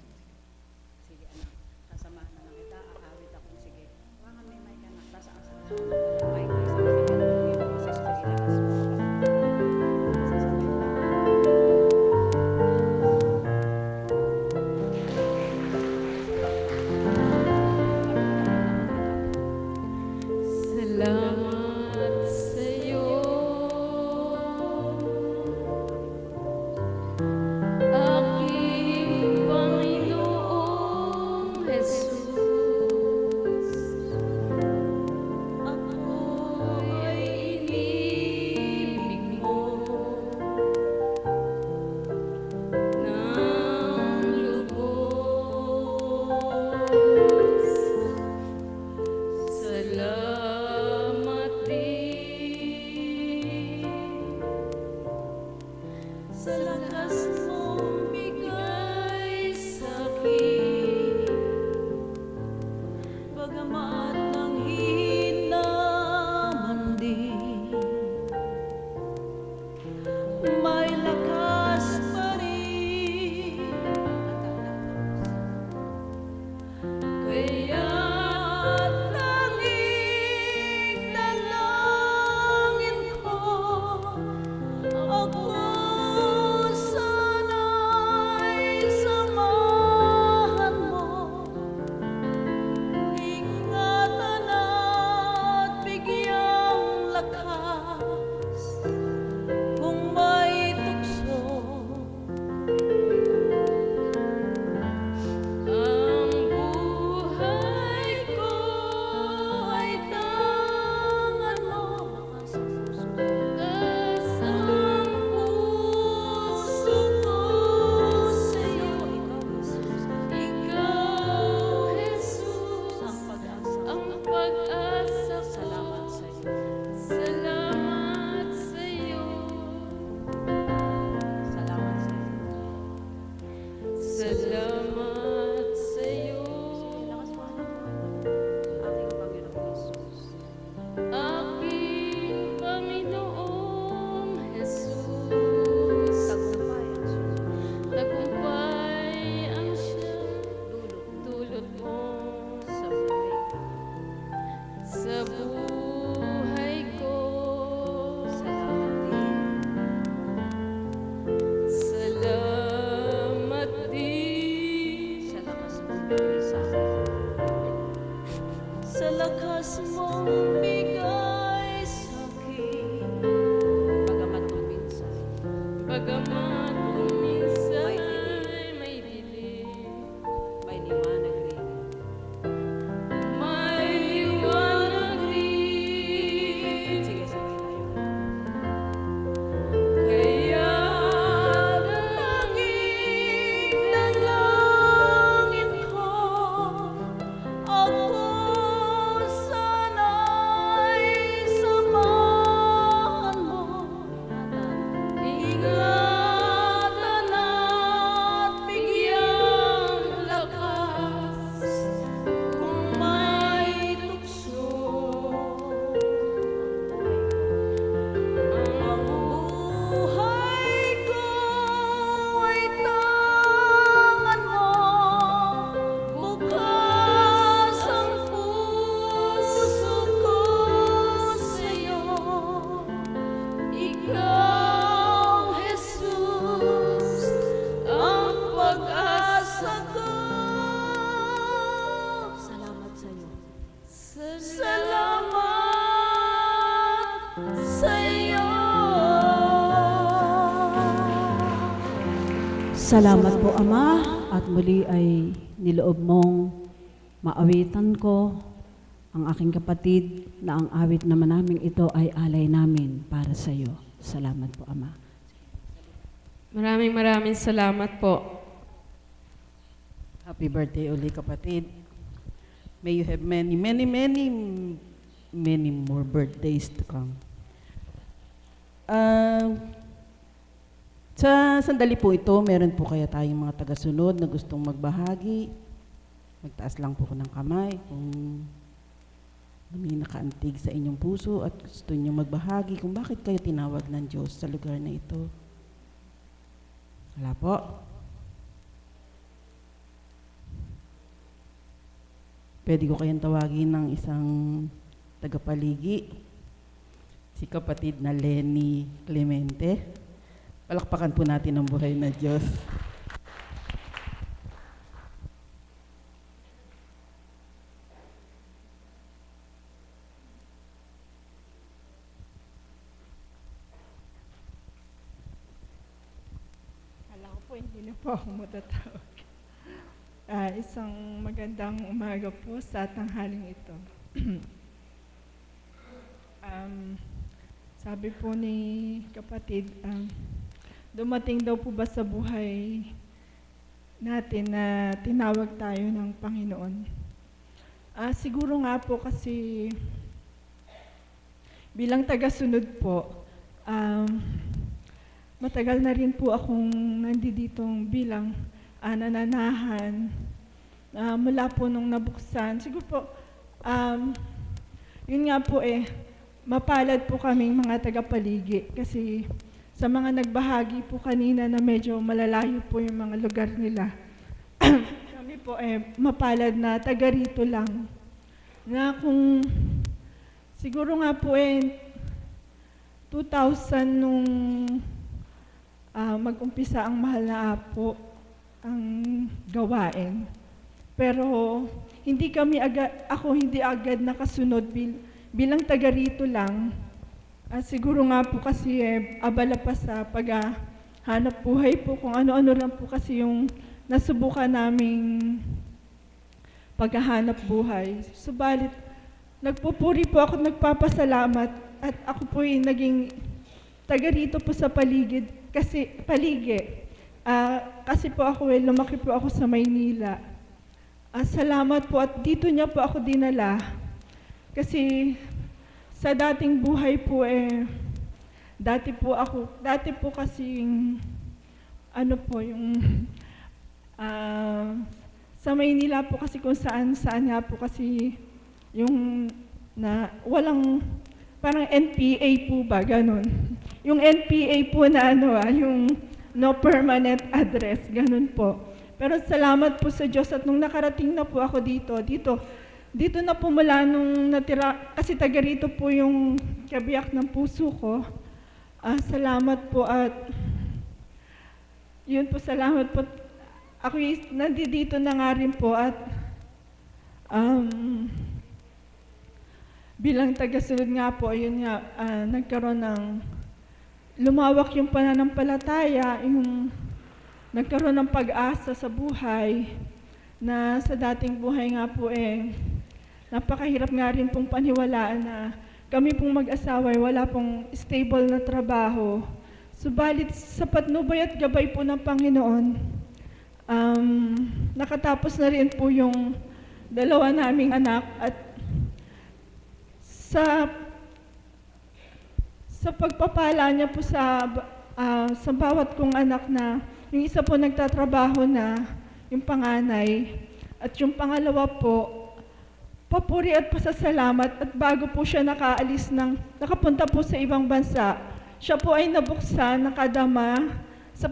Salamat sa iyo. Salamat po, Ama, at muli ay niloob mong maawitan ko ang aking kapatid na ang awit naman namin ito ay alay namin para sa iyo. Salamat po, Ama. Maraming salamat po. Happy birthday uli, kapatid. May you have many more birthdays to come. Sa sandali po ito, meron po kaya tayong mga tagasunod na gustong magbahagi. Magtaas lang po ko ng kamay kung may nakaantig sa inyong puso at gusto niyo magbahagi kung bakit kayo tinawag ng Diyos sa lugar na ito. Wala po. Pwede ko kayong tawagin ng isang tagapaligi, si kapatid na Lenny Clemente. Palakpakan po natin ang buhay na Diyos. Kala ko po hindi na po ako matatawag. Isang magandang umaga po sa tanghaling ito. Sabi po ni kapatid, dumating daw po ba sa buhay natin na tinawag tayo ng Panginoon? Siguro nga po kasi bilang tagasunod po, matagal na rin po akong nanditong bilang nananahan mula po nung nabuksan. Siguro po, yun nga po mapalad po kaming mga tagapaligi kasi sa mga nagbahagi po kanina na medyo malalayo po yung mga lugar nila. Kami po mapalad na taga rito lang. Na kung siguro nga po 2000 nung mag-umpisa ang Mahal na Apo ang gawain. Pero ako hindi agad nakasunod bilang taga rito lang. Siguro nga po kasi abala pa sa paghahanap buhay po kung ano-ano lang po kasi yung nasubukan naming paghahanap buhay. Subalit, nagpupuri po ako, nagpapasalamat at ako po yung naging taga rito po sa paligi. Kasi po ako lumaki po ako sa Maynila. Salamat po at dito niya po ako dinala. Kasi sa dating buhay po dati po kasi ano po yung sa Maynila po kasi kung saan nga po kasi yung na walang parang NPA po ba ganun. Yung NPA po na yung no permanent address, ganun po. Pero salamat po sa Diyos at nung nakarating na po ako dito na po mula nung natira, kasi taga rito po yung kabiyak ng puso ko. Salamat po at yun po, salamat po. Ako nandito na nga rin po at bilang tagasunod nga po, yun nga, nagkaroon ng lumawak yung pananampalataya, yung nagkaroon ng pag-asa sa buhay na sa dating buhay nga po napakahirap nga rin pong paniwalaan na kami pong mag-asawa wala pong stable na trabaho. Subalit sa patnubay at gabay po ng Panginoon, nakatapos na rin po yung dalawa naming anak at sa pagpapala niya po sa bawat kong anak na yung isa po nagtatrabaho na, yung panganay, at yung pangalawa po, papuri at pasasalamat at bago po siya nakapunta po sa ibang bansa, siya po ay nabuksan, nakadama sa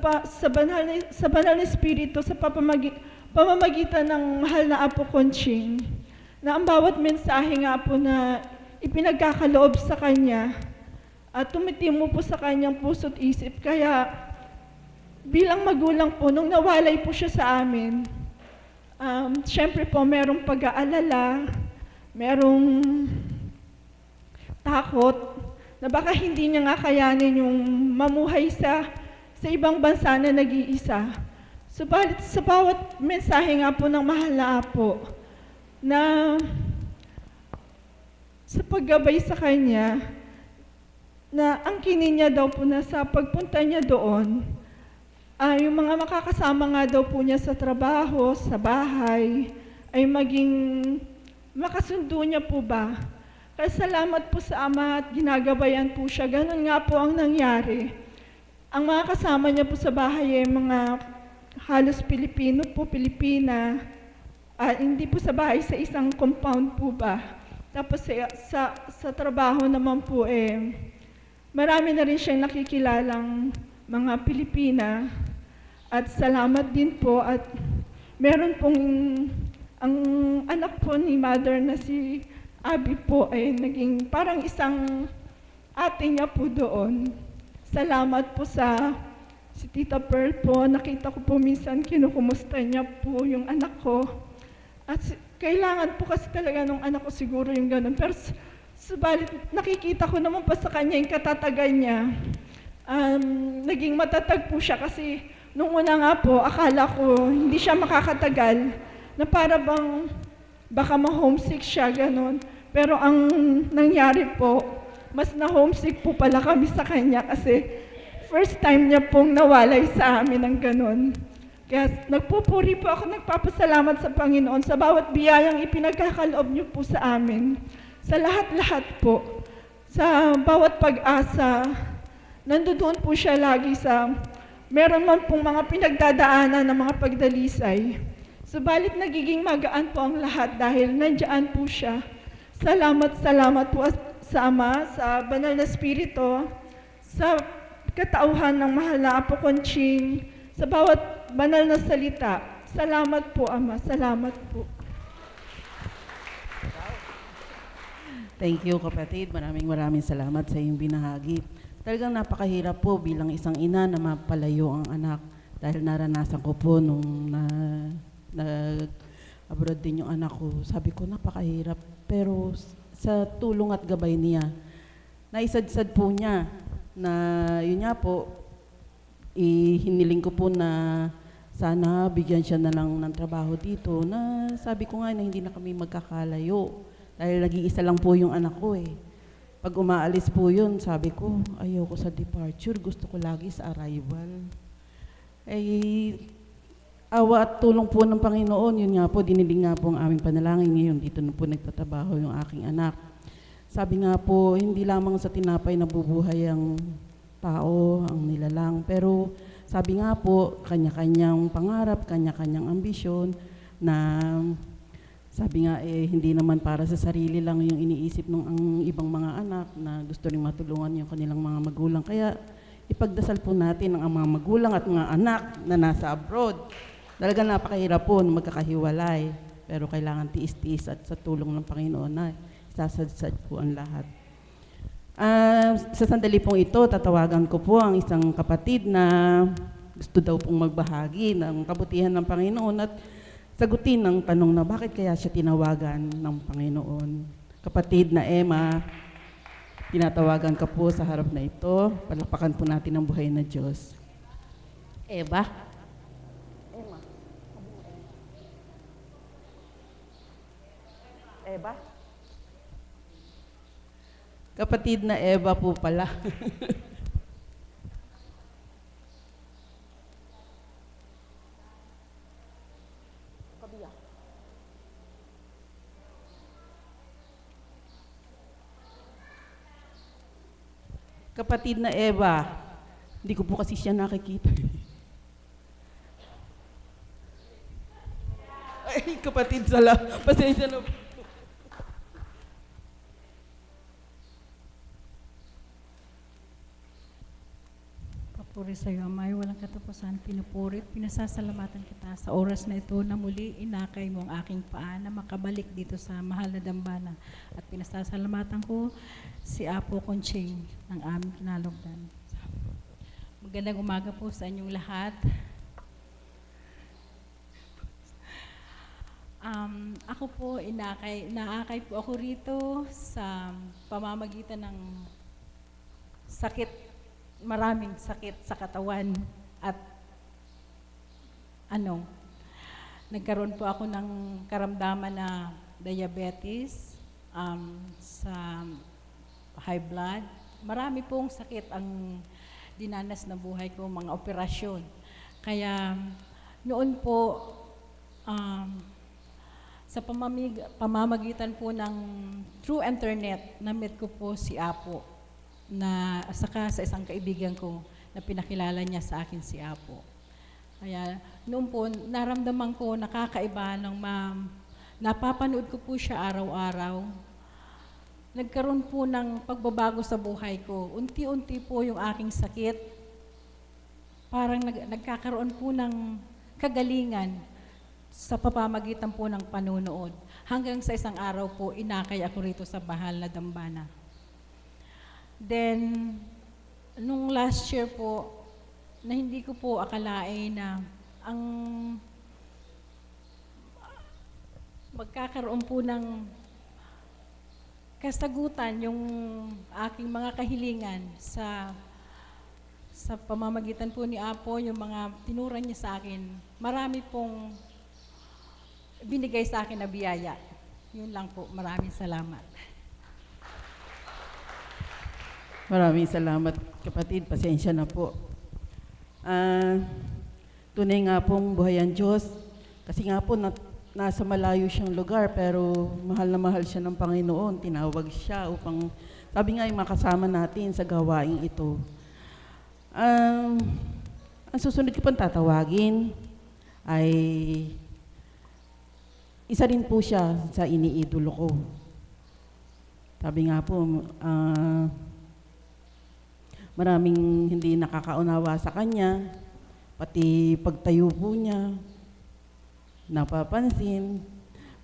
banal na espiritu sa pamamagitan ng Mahal na Apo Conching, na ang bawat mensahe nga po na ipinagkakaloob sa kanya at tumitimo po sa kanyang puso't isip. Kaya bilang magulang po, nung nawalay po siya sa amin, syempre po merong pag-aalala, merong takot na baka hindi niya nga kayanin yung mamuhay sa ibang bansa na nag-iisa. Subalit sa bawat mensahe nga po ng mahal na apo, na sa paggabay sa kanya, na ang kinin niya daw po na sa pagpunta niya doon, yung mga makakasama nga daw po niya sa trabaho, sa bahay, ay maging makasundo niya po ba? Kaya salamat po sa Ama at ginagabayan po siya. Ganun nga po ang nangyari. Ang mga kasama niya po sa bahay ay mga halos Pilipino po, Pilipina. Hindi po sa bahay, sa isang compound po ba. Tapos sa trabaho naman po marami na rin siyang nakikilalang mga Pilipina. At salamat din po at meron pong ang anak po ni Mother na si Abby po ay naging parang isang ate niya po doon. Salamat po si Tita Pearl po. Nakita ko po minsan kinukumusta niya po yung anak ko. At kailangan po kasi talaga nung anak ko siguro yung ganun. Pero subalit nakikita ko naman pa sa kanya yung katatagan niya. Naging matatag po siya kasi nung una nga po, akala ko hindi siya makakatagal na para bang baka ma-homesick siya, ganun. Pero ang nangyari po, mas na-homesick po pala kami sa kanya kasi first time niya pong nawalay sa amin ng ganun. Kaya nagpupuri po ako, nagpapasalamat sa Panginoon sa bawat biyayang ipinagkakaloob niyo po sa amin. Sa lahat-lahat po, sa bawat pag-asa, nandoon po siya lagi meron man pong mga pinagdadaanan ng mga pagdalisay. Subalit nagiging magaan po ang lahat dahil nandiyan po siya. Salamat po sa Ama, sa Banal na Espiritu, sa katauhan ng mahal na Apo Conching, sa bawat banal na salita. Salamat po, Ama. Salamat po. Thank you, kapatid. Maraming salamat sa iyong binahagi. Talagang napakahirap po bilang isang ina na mapalayo ang anak dahil naranasan ko po nung nag-abroad din yung anak ko. Sabi ko, napakahirap. Pero sa tulong at gabay niya, naisadsad po niya na yun nga po, hiniling ko po na sana bigyan siya na lang ng trabaho dito na sabi ko nga na hindi na kami magkakalayo dahil nag-iisa lang po yung anak ko eh. Pag umaalis po yun, sabi ko, ayoko sa departure, gusto ko lagi sa arrival. Awa at tulong po ng Panginoon, yun nga po, diniling nga po ang aming panalangin ngayon, dito na po nagtatrabaho yung aking anak. Sabi nga po, hindi lamang sa tinapay nabubuhay ang tao, ang nilalang, pero sabi nga po, kanya-kanyang pangarap, kanya-kanyang ambisyon, na sabi nga hindi naman para sa sarili lang yung iniisip ng ang ibang mga anak na gusto rin matulungan yung kanilang mga magulang. Kaya ipagdasal po natin ang mga magulang at mga anak na nasa abroad. Talagang napakahirap po na magkakahiwalay, pero kailangan tiis-tiis at sa tulong ng Panginoon na isasadsad po ang lahat. Sa sandali pong ito, tatawagan ko po ang isang kapatid na gusto daw pong magbahagi ng kabutihan ng Panginoon at sagutin ang tanong na bakit kaya siya tinawagan ng Panginoon. Kapatid na Emma, tinatawagan ka po sa harap na ito. Palakpakan po natin ang buhay na Diyos. Eva? Emma? Eva? Kapatid na Eva po pala. Kapatid na Eva, hindi ko po kasi siya nakikita. Ay, kapatid, pasensya na po. Papuri sa iyo, Amay, walang katapusan, pinupurit, pinasasalamatan kita sa oras na ito na muli inakay mo ang aking paa na makabalik dito sa mahal na dambana. At pinasasalamatan ko si Apo Conching ng aming kinalugdan. Magandang umaga po sa inyong lahat. Ako po, naakay po ako rito sa pamamagitan ng sakit, maraming sakit sa katawan at nagkaroon po ako ng karamdaman na diabetes, sa high blood. Marami pong sakit ang dinanas na buhay ko, mga operasyon. Kaya noon po, sa pamamagitan po ng through internet, na-meet ko po si Apo, na saka sa isang kaibigan ko na pinakilala niya sa akin si Apo. Kaya noon po, naramdaman ko nakakaiba ng napapanood ko po siya araw-araw. Nagkaroon po ng pagbabago sa buhay ko. Unti-unti po yung aking sakit. Parang nagkakaroon po ng kagalingan sa pamamagitan po ng panunood. Hanggang sa isang araw po, inakay ako rito sa Bahal na Dambana. Then, nung last year po, na hindi ko po akalain na ang magkakaroon po ng kasagutan yung aking mga kahilingan sa pamamagitan po ni Apo, yung mga tinuran niya sa akin. Marami pong binigay sa akin na biyaya. Yun lang po. Maraming salamat. Maraming salamat, kapatid. Pasensya na po. Tunay nga pong buhay ang Diyos. Kasi nga po, nasa malayo siyang lugar, pero mahal na mahal siya ng Panginoon. Tinawag siya upang, sabi nga, makasama natin sa gawaing ito. Ang susunod ko pang tatawagin ay isa rin po siya sa iniidolo ko. Sabi nga po, maraming hindi nakakaunawa sa kanya, pati pagtayo po niya, napapansin.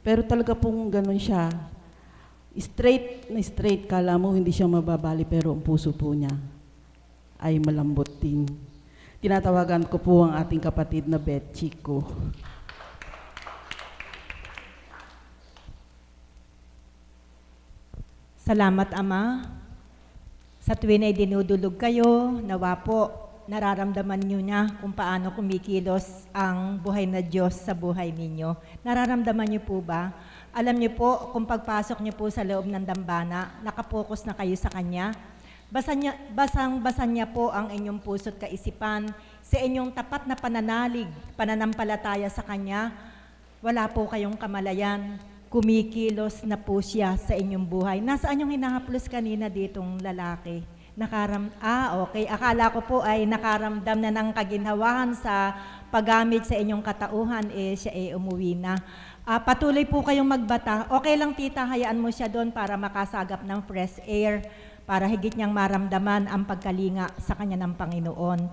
Pero talaga pong ganun siya. Straight na straight, kala mo hindi siya mababali, pero ang puso po niya ay malambot din. Tinatawagan ko po ang ating kapatid na Beth Chico. Salamat, Ama. Sa tuwin ay dinudulog kayo, nawa po, nararamdaman nyo na kung paano kumikilos ang buhay na Diyos sa buhay ninyo. Nararamdaman nyo po ba? Alam nyo po, kung pagpasok nyo po sa loob ng dambana, nakapokus na kayo sa Kanya. Basa niya po ang inyong puso't kaisipan sa inyong tapat na pananalig, pananampalataya sa Kanya. Wala po kayong kamalayan. Kumikilos na po siya sa inyong buhay. Nasaan yung hinahaplos kanina ditong lalaki? Okay. Akala ko po ay nakaramdam na ng kaginhawahan sa paggamit sa inyong katauhan, siya umuwi na. Patuloy po kayong magbata. Okay lang, tita, hayaan mo siya doon para makasagap ng fresh air, para higit niyang maramdaman ang pagkalinga sa kanya ng Panginoon.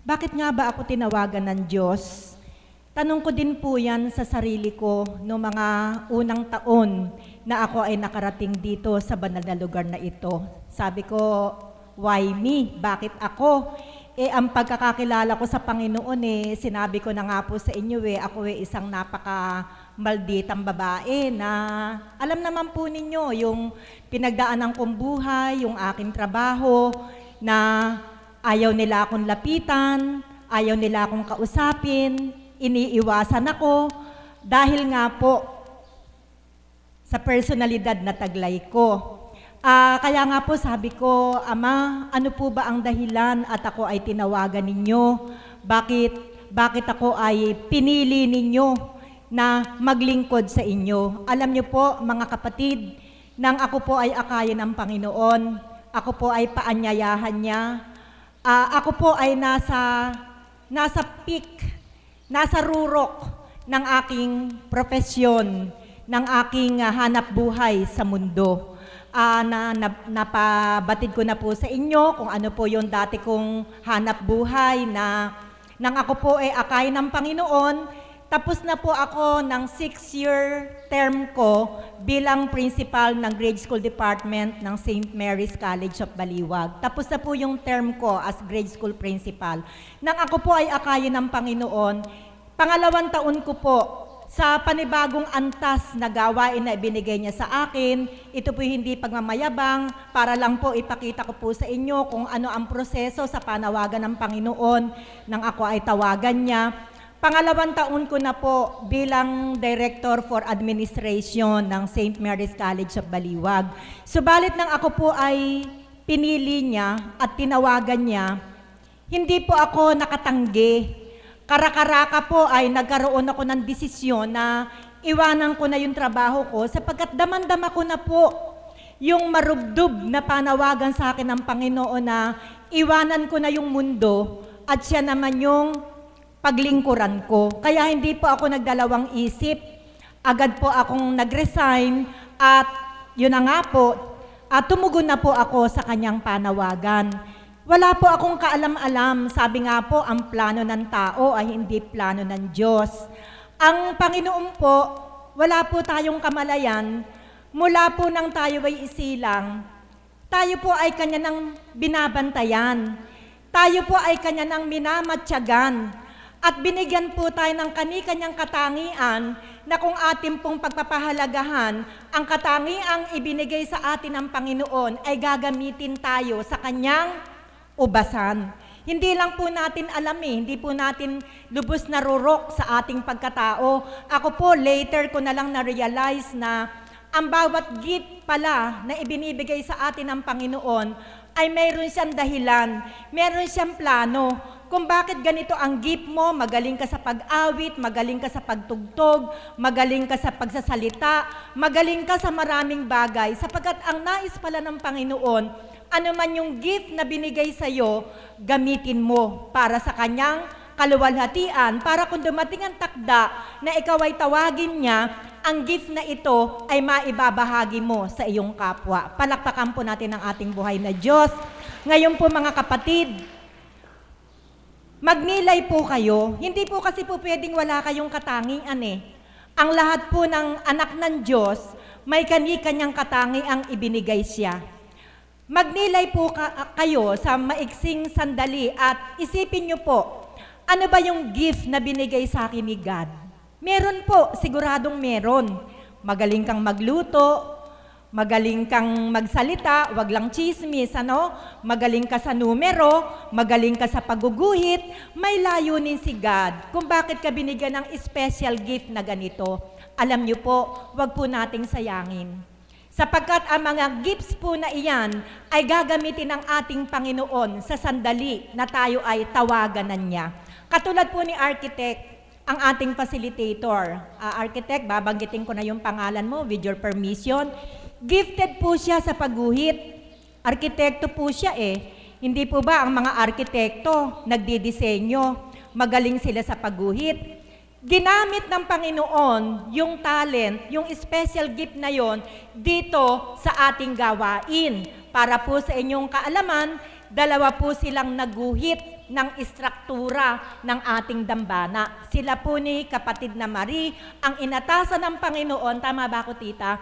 Bakit nga ba ako tinawagan ng Diyos? Tanong ko din po yan sa sarili ko noong mga unang taon na ako ay nakarating dito sa banal na lugar na ito. Sabi ko, why me? Bakit ako? Ang pagkakakilala ko sa Panginoon, sinabi ko na nga po sa inyo, ako isang napaka-malditang babae na alam naman po ninyo yung pinagdaanan kong buhay, yung aking trabaho, na ayaw nila akong lapitan, ayaw nila akong kausapin, iniiwasan ako dahil nga po sa personalidad na taglay ko. Kaya nga po sabi ko, Ama, ano po ba ang dahilan at ako ay tinawagan ninyo? Bakit ako ay pinili ninyo na maglingkod sa inyo? Alam niyo po, mga kapatid, nang ako po ay akayin ng Panginoon, ako po ay paanyayahan niya, ako po ay nasa peak, nasa rurok ng aking profesyon, ng aking hanap buhay sa mundo. Napabatid ko na po sa inyo kung ano po yung dati kong hanap buhay na nang ako po ay akay ng Panginoon. Tapos na po ako ng 6-year term ko bilang principal ng grade school department ng St. Mary's College of Baliwag. Tapos na po yung term ko as grade school principal. Nang ako po ay akayin ng Panginoon, pangalawang taon ko po sa panibagong antas na gawain na ibinigay niya sa akin. Ito po hindi pagmamayabang, para lang po ipakita ko po sa inyo kung ano ang proseso sa panawagan ng Panginoon nang ako ay tawagan niya. Pangalawang taon ko na po bilang Director for Administration ng St. Mary's College of Baliwag. Subalit nang ako po ay pinili niya at tinawagan niya, hindi po ako nakatanggi. Karakaraka po ay nagkaroon ako ng desisyon na iwanan ko na yung trabaho ko sapagkat damandama ko na po yung marubdob na panawagan sa akin ng Panginoon na iwanan ko na yung mundo at siya naman yung paglingkuran ko. Kaya hindi po ako nagdalawang isip. Agad po akong nag-resign at yun na nga po, tumugon na po ako sa kanyang panawagan. Wala po akong kaalam-alam. Sabi nga po, ang plano ng tao ay hindi plano ng Diyos. Ang Panginoon po, wala po tayong kamalayan. Mula po nang tayo ay isilang, tayo po ay kanya nang binabantayan. Tayo po ay kanya nang minamatyagan. At binigyan po tayo ng kani-kanyang katangian na kung ating pong pagpapahalagahan, ang katangiang ibinigay sa atin ng Panginoon ay gagamitin tayo sa kanyang ubasan. Hindi lang po natin alam hindi po natin lubos narurok sa ating pagkatao. Ako po, later ko na lang na-realize na ang bawat gift pala na ibinibigay sa atin ng Panginoon ay mayroon siyang dahilan, mayroon siyang plano kung bakit ganito ang gift mo. Magaling ka sa pag-awit, magaling ka sa pagtugtog, magaling ka sa pagsasalita, magaling ka sa maraming bagay, sapagkat ang nais pala ng Panginoon, ano man yung gift na binigay sa iyo, gamitin mo para sa kanyang kaluwalhatian, para kung dumating ang takda na ikaw ay tawagin niya, ang gift na ito ay maibabahagi mo sa iyong kapwa. Palakpakan po natin ang ating buhay na Diyos. Ngayon po mga kapatid, magnilay po kayo. Hindi po kasi po pwedeng wala kayong katangian Ang lahat po ng anak ng Diyos, may kani-kanyang katangiang ibinigay siya. Magnilay po kayo sa maiksing sandali at isipin niyo po, ano ba yung gift na binigay sa akin ni God? Meron po, siguradong meron. Magaling kang magluto, magaling kang magsalita, wag lang chismis, magaling ka sa numero, magaling ka sa pagguguhit, may layunin si God kung bakit ka binigyan ng special gift na ganito. Alam niyo po, wag po nating sayangin. Sapagkat ang mga gifts po na iyan ay gagamitin ng ating Panginoon sa sandali na tayo ay tawaganan niya. Katulad po ni Architect, ang ating facilitator. Architect, babanggitin ko na yung pangalan mo with your permission. Gifted po siya sa pagguhit. Arkitekto po siya Hindi po ba ang mga arkitekto nagdidisenyo? Magaling sila sa pagguhit. Ginamit ng Panginoon yung talent, yung special gift na yon dito sa ating gawain. Para po sa inyong kaalaman, dalawa po silang naguhit ng istruktura ng ating dambana. Sila po ni kapatid na Marie, ang inatasan ng Panginoon, tama ba ako tita?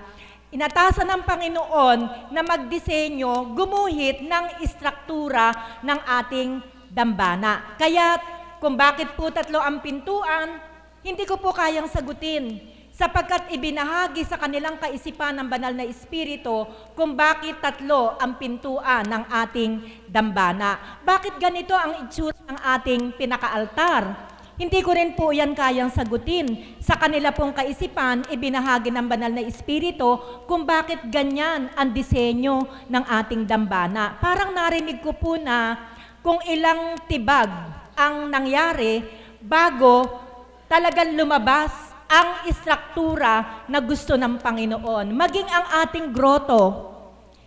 Inatasan ng Panginoon na magdisenyo, gumuhit ng istruktura ng ating dambana. Kaya kung bakit po tatlo ang pintuan, hindi ko po kayang sagutin sapagkat ibinahagi sa kanilang kaisipan ng banal na Espiritu kung bakit tatlo ang pintuan ng ating dambana. Bakit ganito ang itsura ng ating pinakaaltar? Hindi ko rin po yan kayang sagutin. Sa kanila pong kaisipan, ibinahagi ng banal na Espiritu kung bakit ganyan ang disenyo ng ating dambana. Parang narinig ko po na kung ilang tibag ang nangyari bago talagang lumabas ang istruktura na gusto ng Panginoon. Maging ang ating groto,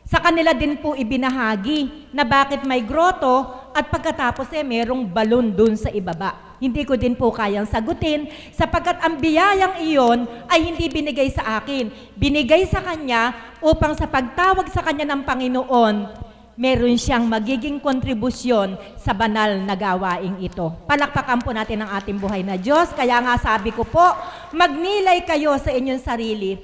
sa kanila din po ibinahagi na bakit may groto at pagkatapos merong balon dun sa ibaba. Hindi ko din po kayang sagutin sapagkat ang biyayang iyon ay hindi binigay sa akin. Binigay sa kanya upang sa pagtawag sa kanya ng Panginoon, meron siyang magiging kontribusyon sa banal na gawaing ito. Palakpakan po natin ang ating buhay na Diyos. Kaya nga sabi ko po, magnilay kayo sa inyong sarili.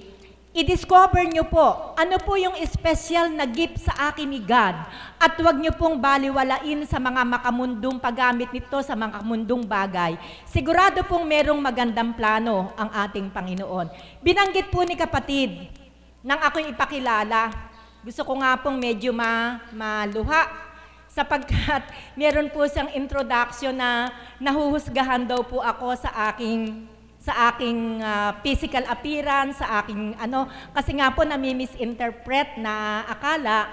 I-discover nyo po, ano po yung special na gift sa akin ni God. At huwag nyo pong baliwalain sa mga makamundong paggamit nito sa mga makamundong bagay. Sigurado pong merong magandang plano ang ating Panginoon. Binanggit po ni kapatid, nang ako'y ipakilala, gusto ko nga pong medyo maluha, sapagkat meron po siyang introduction na nahuhusgahan daw po ako sa aking physical appearance, sa aking kasi nga po nami-misinterpret na akala,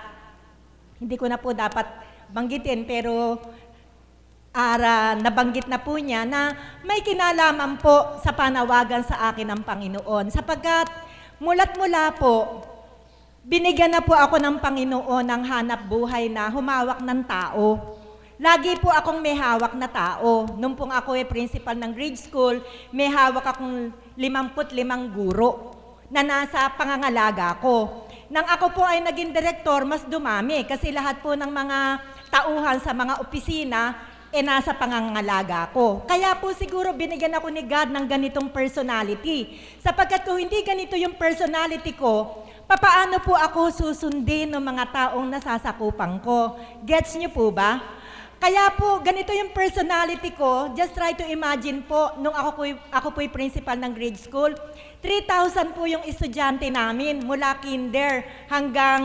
hindi ko na po dapat banggitin, pero nabanggit na po niya na may kinalaman po sa panawagan sa akin ng Panginoon. Sapagkat mula't mula po, binigyan na po ako ng Panginoon ng hanap buhay na humawak ng tao. Lagi po akong may hawak na tao. Nung pong ako principal ng grade school, may hawak akong 55 guro na nasa pangangalaga ko. Nang ako po ay naging direktor, mas dumami kasi lahat po ng mga tauhan sa mga opisina nasa pangangalaga ko. Kaya po siguro binigyan ako ni God ng ganitong personality. Sapagkat kung hindi ganito yung personality ko, papaano po ako susundin ng mga taong nasasakupan ko? Gets niyo po ba? Kaya po, ganito yung personality ko. Just try to imagine po, nung ako po'y principal ng grade school, 3,000 po yung estudyante namin mula kinder hanggang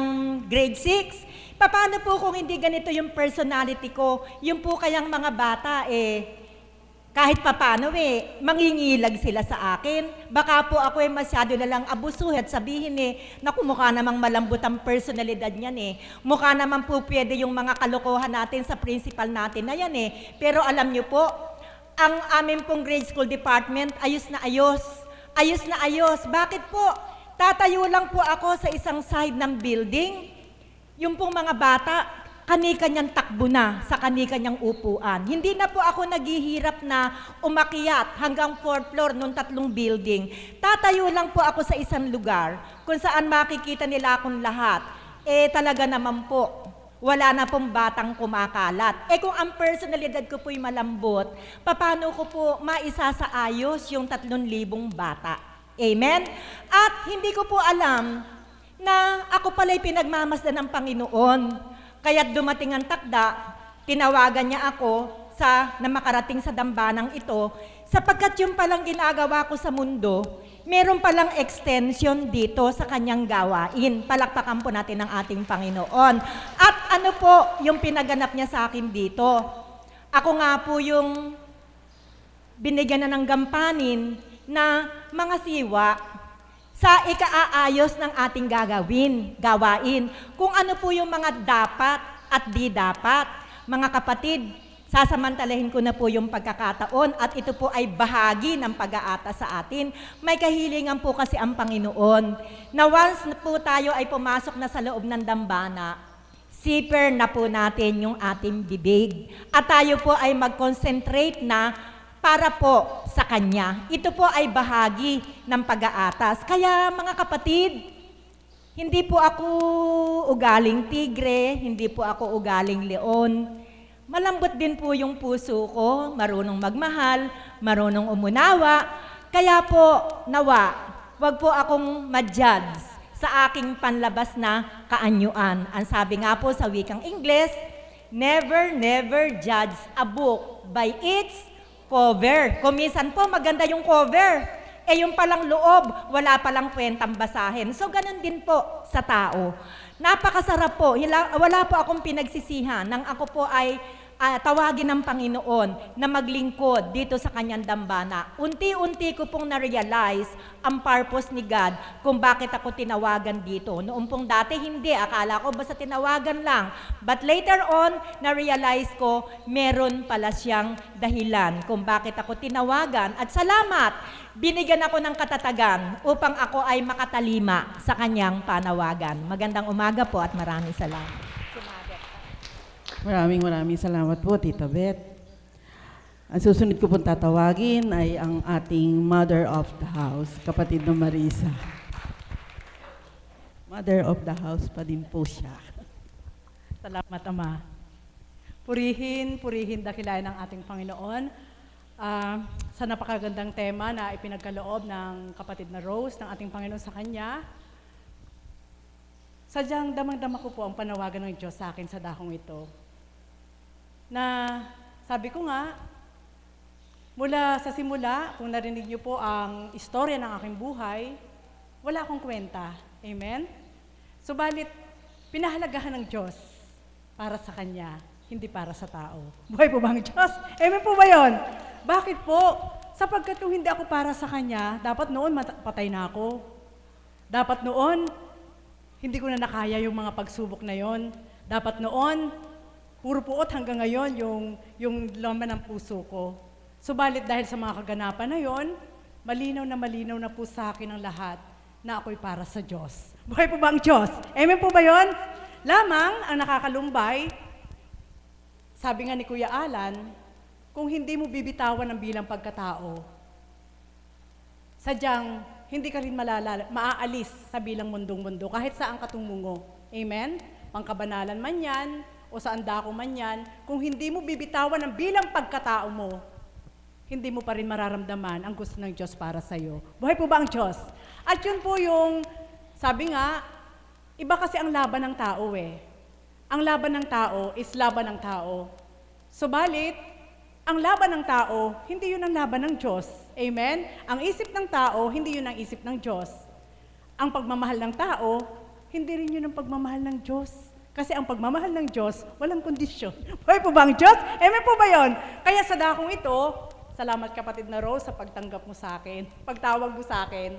grade 6. Paano po kung hindi ganito yung personality ko? Yung po kayang mga bata, kahit papano mangingilag sila sa akin. Baka po ako masyado na lang abusuhin at sabihin naku, mukha namang malambot ang personalidad niyan Mukha naman po pwede yung mga kalokohan natin sa principal natin na yan Pero alam niyo po, ang amin pong grade school department, ayos na ayos. Ayos na ayos. Bakit po? Tatayo lang po ako sa isang side ng building. Yung pong mga bata, kani-kanyang takbo na sa kani-kanyang upuan. Hindi na po ako naghihirap na umakyat hanggang 4th floor nung 3 building. Tatayo lang po ako sa isang lugar kung saan makikita nila akong lahat. Talaga naman po, wala na pong batang kumakalat. Kung ang personalidad ko po'y malambot, paano ko po maisasaayos yung 3,000 bata? Amen? At hindi ko po alam na ako pala'y pinagmamasdan ng Panginoon. Kaya't dumating ang takda, tinawagan niya ako na makarating sa dambanang ito, sapagkat yung palang ginagawa ko sa mundo, meron palang extension dito sa kanyang gawain. Palakpakan po natin ang ating Panginoon. At ano po yung pinaganap niya sa akin dito? Ako nga po yung binigyan na ng gampanin na mga siwa sa ikaaayos ng ating gawain. Kung ano po yung mga dapat at di dapat. Mga kapatid, sasamantalahin ko na po yung pagkakataon at ito po ay bahagi ng pag-aata sa atin. May kahilingan po kasi ang Panginoon na once po tayo ay pumasok na sa loob ng dambana, siper na po natin yung ating bibig at tayo po ay mag-concentrate na para po sa Kanya. Ito po ay bahagi ng pag-aatas. Kaya mga kapatid, hindi po ako ugaling tigre, hindi po ako ugaling leon. Malambot din po yung puso ko, marunong magmahal, marunong umunawa. Kaya po, nawa, wag po akong ma-judge sa aking panlabas na kaanyuan. Ang sabi nga po sa wikang Ingles, never judge a book by its cover. Kumisan po, maganda yung cover. Yung palang loob, wala palang kwentang basahin. So, ganun din po sa tao. Napakasarap po. Wala po akong pinagsisihan nang ako po ay tawagin ng Panginoon na maglingkod dito sa kanyang dambana. Unti-unti ko pong na-realize ang purpose ni God kung bakit ako tinawagan dito. Noong pong dati hindi, akala ko basta tinawagan lang. But later on, na-realize ko meron pala siyang dahilan kung bakit ako tinawagan. At salamat, binigyan ako ng katatagan upang ako ay makatalima sa kanyang panawagan. Magandang umaga po at maraming salamat. Maraming salamat po, Tita Beth. Ang susunod ko pong tatawagin ay ang ating Mother of the House, kapatid ng Marisa. Mother of the House pa din po siya. Salamat, Ama. Purihin, dakilain ng ating Panginoon. Sa napakagandang tema na ipinagkaloob ng kapatid na Rose, ng ating Panginoon sa Kanya. sadyang damang-dama ko po ang panawagan ng Diyos sa akin sa dakong ito. Na sabi ko nga, mula sa simula, kung narinig niyo po ang istorya ng aking buhay, wala akong kwenta. Amen? Subalit, pinahalagahan ng Diyos para sa Kanya, hindi para sa tao. Buhay po ba ang Diyos? Amen po ba yun? Bakit po? Sapagkat kung hindi ako para sa Kanya, dapat noon patay na ako. Dapat noon, hindi ko na nakaya yung mga pagsubok na yon. Dapat noon, puro puot hanggang ngayon yung laman ng puso ko. Subalit dahil sa mga kaganapan na yon, malinaw na po sa akin ang lahat na ako'y para sa Diyos. Buhay po ba ang Diyos? Amen po ba yon? Lamang ang nakakalumbay, sabi nga ni Kuya Alan, kung hindi mo bibitawan ang bilang pagkatao, sadyang hindi ka rin maaalis sa bilang mundong-mundo kahit saan ka tumungo. Amen? Pangkabanalan man yan, o saan dako man yan, kung hindi mo bibitawan ang bilang pagkatao mo, hindi mo pa rin mararamdaman ang gusto ng Diyos para sa iyo. Buhay po ba ang Diyos? At yun po yung, sabi nga, iba kasi ang laban ng tao eh. Ang laban ng tao is laban ng tao. Subalit, ang laban ng tao, hindi yun ang laban ng Diyos. Amen? Ang isip ng tao, hindi yun ang isip ng Diyos. Ang pagmamahal ng tao, hindi rin yun ang pagmamahal ng Diyos. Kasi ang pagmamahal ng Diyos, walang kondisyon. Buhay po ba ang Diyos? Amen po ba yun? Kaya sa dakong ito, salamat kapatid na Rose sa pagtanggap mo sa akin, pagtawag mo sa akin.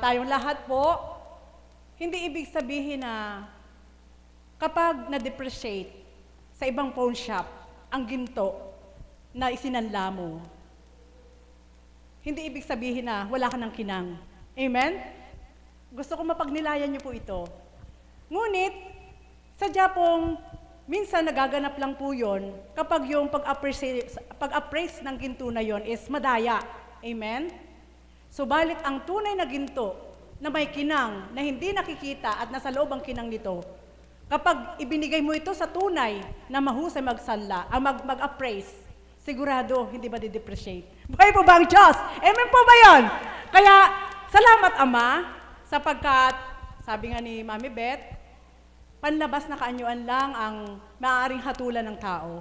Tayong lahat po, hindi ibig sabihin na kapag na-depreciate sa ibang pawn shop, ang ginto na isinanla mo, hindi ibig sabihin na wala ka ng kinang. Amen? Gusto ko mapagnilayan niyo po ito. Ngunit, sadya pong minsan nagaganap lang po yun kapag yung pag-appraise ng ginto na yon is madaya. Amen? Subalit ang tunay na ginto na may kinang na hindi nakikita at nasa loob ang kinang nito, kapag ibinigay mo ito sa tunay na mahusay mag-appraise, sigurado hindi ba di-depreciate? Buhay po ba ang Diyos? Amen po ba yun? Kaya, salamat Ama, sapagkat, sabi nga ni Mami Beth, panlabas na kaanyuan lang ang maaaring hatulan ng tao.